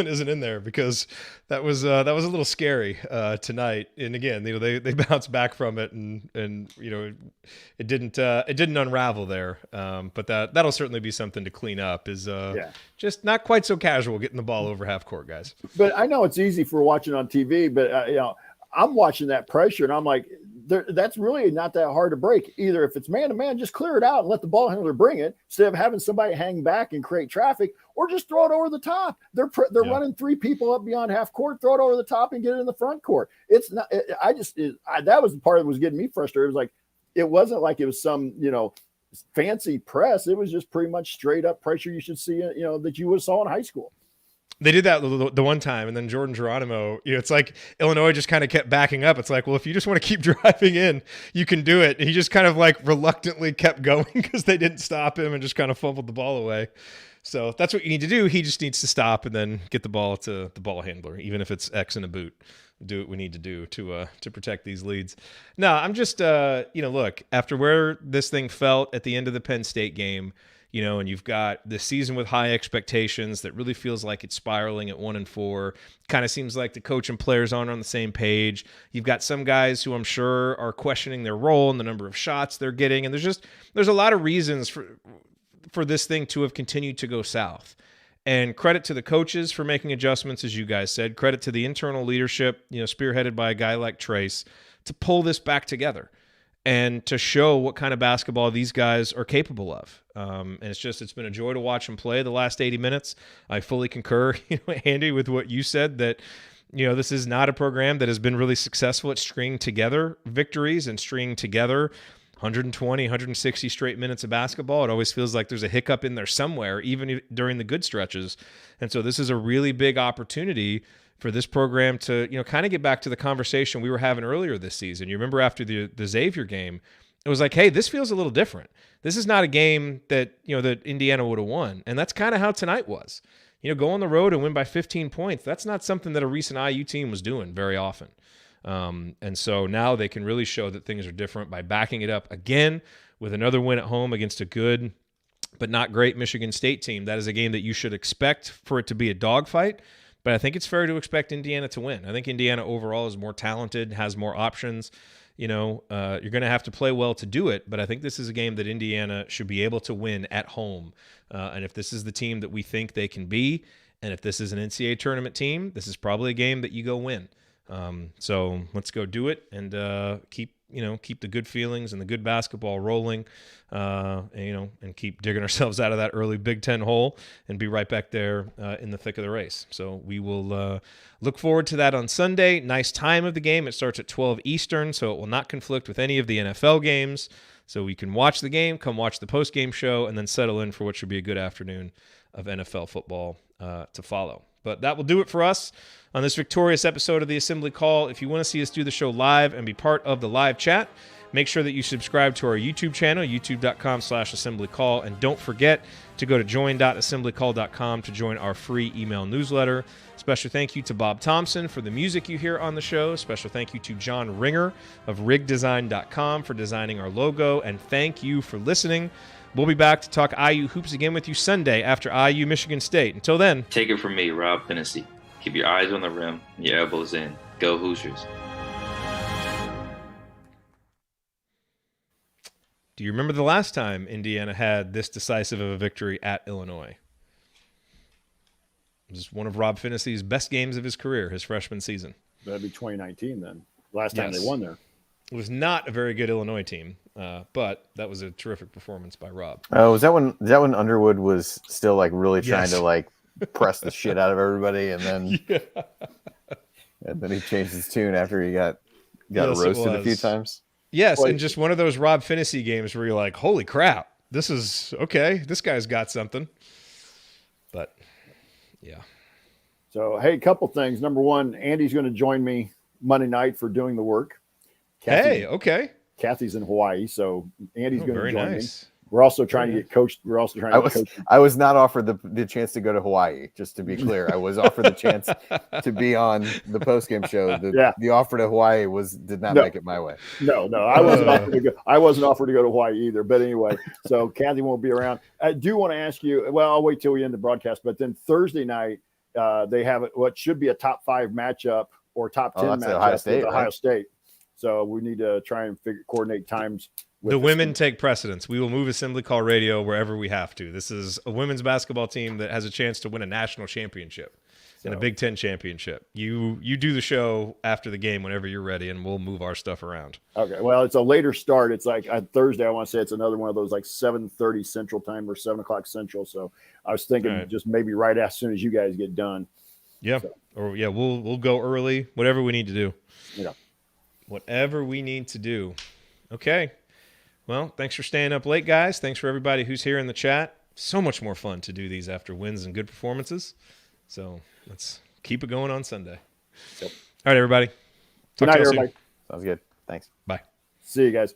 isn't in there, because that was a little scary tonight. And again, they bounced back from it, and it didn't unravel there. But that'll certainly be something to clean up. Is just not quite so casual getting the ball over half court, guys. But I know it's easy for watching on TV, but I'm watching that pressure and I'm like, that's really not that hard to break. Either if it's man to man, just clear it out and let the ball handler bring it instead of having somebody hang back and create traffic, or just throw it over the top. They're running 3 people up beyond half court, throw it over the top and get it in the front court. It's not, that was the part that was getting me frustrated. It was like, it wasn't like it was some, fancy press. It was just pretty much straight up pressure you should see, that you would have saw in high school. They did that the one time, and then Jordan Geronimo, it's like Illinois just kind of kept backing up. It's like, well, if you just want to keep driving in, you can do it. And he just kind of like reluctantly kept going because they didn't stop him and just kind of fumbled the ball away. So that's what you need to do. He just needs to stop and then get the ball to the ball handler, even if it's X in a boot. Do what we need to do to protect these leads. No, I'm just, look, after where this thing felt at the end of the Penn State game, and you've got this season with high expectations that really feels like it's spiraling at 1-4. Kind of seems like the coach and players aren't on the same page. You've got some guys who I'm sure are questioning their role and the number of shots they're getting. And there's a lot of reasons for this thing to have continued to go south. And credit to the coaches for making adjustments, as you guys said. Credit to the internal leadership, spearheaded by a guy like Trace, to pull this back together and to show what kind of basketball these guys are capable of. And it's been a joy to watch them play the last 80 minutes. I fully concur, Andy, with what you said, that, this is not a program that has been really successful at stringing together victories and stringing together 120, 160 straight minutes of basketball. It always feels like there's a hiccup in there somewhere, even during the good stretches. And so this is a really big opportunity for this program to, kind of get back to the conversation we were having earlier this season. You remember after the Xavier game, it was like, hey, this feels a little different. This is not a game that, that Indiana would have won. And that's kind of how tonight was. Go on the road and win by 15 points. That's not something that a recent IU team was doing very often. And so now they can really show that things are different by backing it up again with another win at home against a good but not great Michigan State team. That is a game that you should expect for it to be a dogfight. But I think it's fair to expect Indiana to win. I think Indiana overall is more talented, has more options. You're going to have to play well to do it, but I think this is a game that Indiana should be able to win at home. And if this is the team that we think they can be, and if this is an NCAA tournament team, this is probably a game that you go win. So let's go do it and keep keep the good feelings and the good basketball rolling, and keep digging ourselves out of that early Big Ten hole and be right back there in the thick of the race. So we will look forward to that on Sunday. Nice time of the game. It starts at 12 Eastern, so it will not conflict with any of the NFL games. So we can watch the game, come watch the post-game show, and then settle in for what should be a good afternoon of NFL football to follow. But that will do it for us on this victorious episode of the Assembly Call. If you want to see us do the show live and be part of the live chat, make sure that you subscribe to our YouTube channel, youtube.com/assemblycall. And don't forget to go to join.assemblycall.com to join our free email newsletter. Special thank you to Bob Thompson for the music you hear on the show. Special thank you to John Ringer of rigdesign.com for designing our logo. And thank you for listening. We'll be back to talk IU hoops again with you Sunday after IU Michigan State. Until then, take it from me, Rob Hennessy. Keep your eyes on the rim and your elbows in. Go Hoosiers. Do you remember the last time Indiana had this decisive of a victory at Illinois? It was one of Rob Finney's best games of his career, his freshman season. That'd be 2019 then. Last time they won there. It was not a very good Illinois team, but that was a terrific performance by Rob. Oh, was that when Underwood was still like really trying to like press the shit out of everybody, and then and then he changed his tune after he got roasted a few times? Yes, and just one of those Rob Finney games where you're like, holy crap, this is okay. This guy's got something. But yeah. So hey, a couple things. Number one, Andy's going to join me Monday night for doing the work. Kathy's in Hawaii, so Andy's going to join me. We're also trying to get coached. We're also trying to get coached. I was not offered the chance to go to Hawaii, just to be clear. I was offered the chance to be on the postgame show. The offer to Hawaii did not make it my way. No, I wasn't offered to go. I wasn't offered to go to Hawaii either. But anyway, so Kathy won't be around. I do want to ask you. Well, I'll wait till we end the broadcast. But then Thursday night, they have what should be a top 5 matchup or top 10 matchup with Ohio State. So we need to try and coordinate times. The women take precedence. We will move Assembly Call Radio wherever we have to. This is a women's basketball team that has a chance to win a national championship and a Big Ten championship. You do the show after the game whenever you're ready, and we'll move our stuff around. Okay. Well, it's a later start. It's like Thursday. I want to say it's another one of those like 7:30 Central Time or 7 o'clock Central. So I was thinking just maybe right as soon as you guys get done. Yeah. So. We'll go early. Whatever we need to do. Yeah. Whatever we need to do. Okay. Well, thanks for staying up late, guys. Thanks for everybody who's here in the chat. So much more fun to do these after wins and good performances. So let's keep it going on Sunday. Yep. All right, everybody. Good night, everybody. Sounds good. Thanks. Bye. See you guys.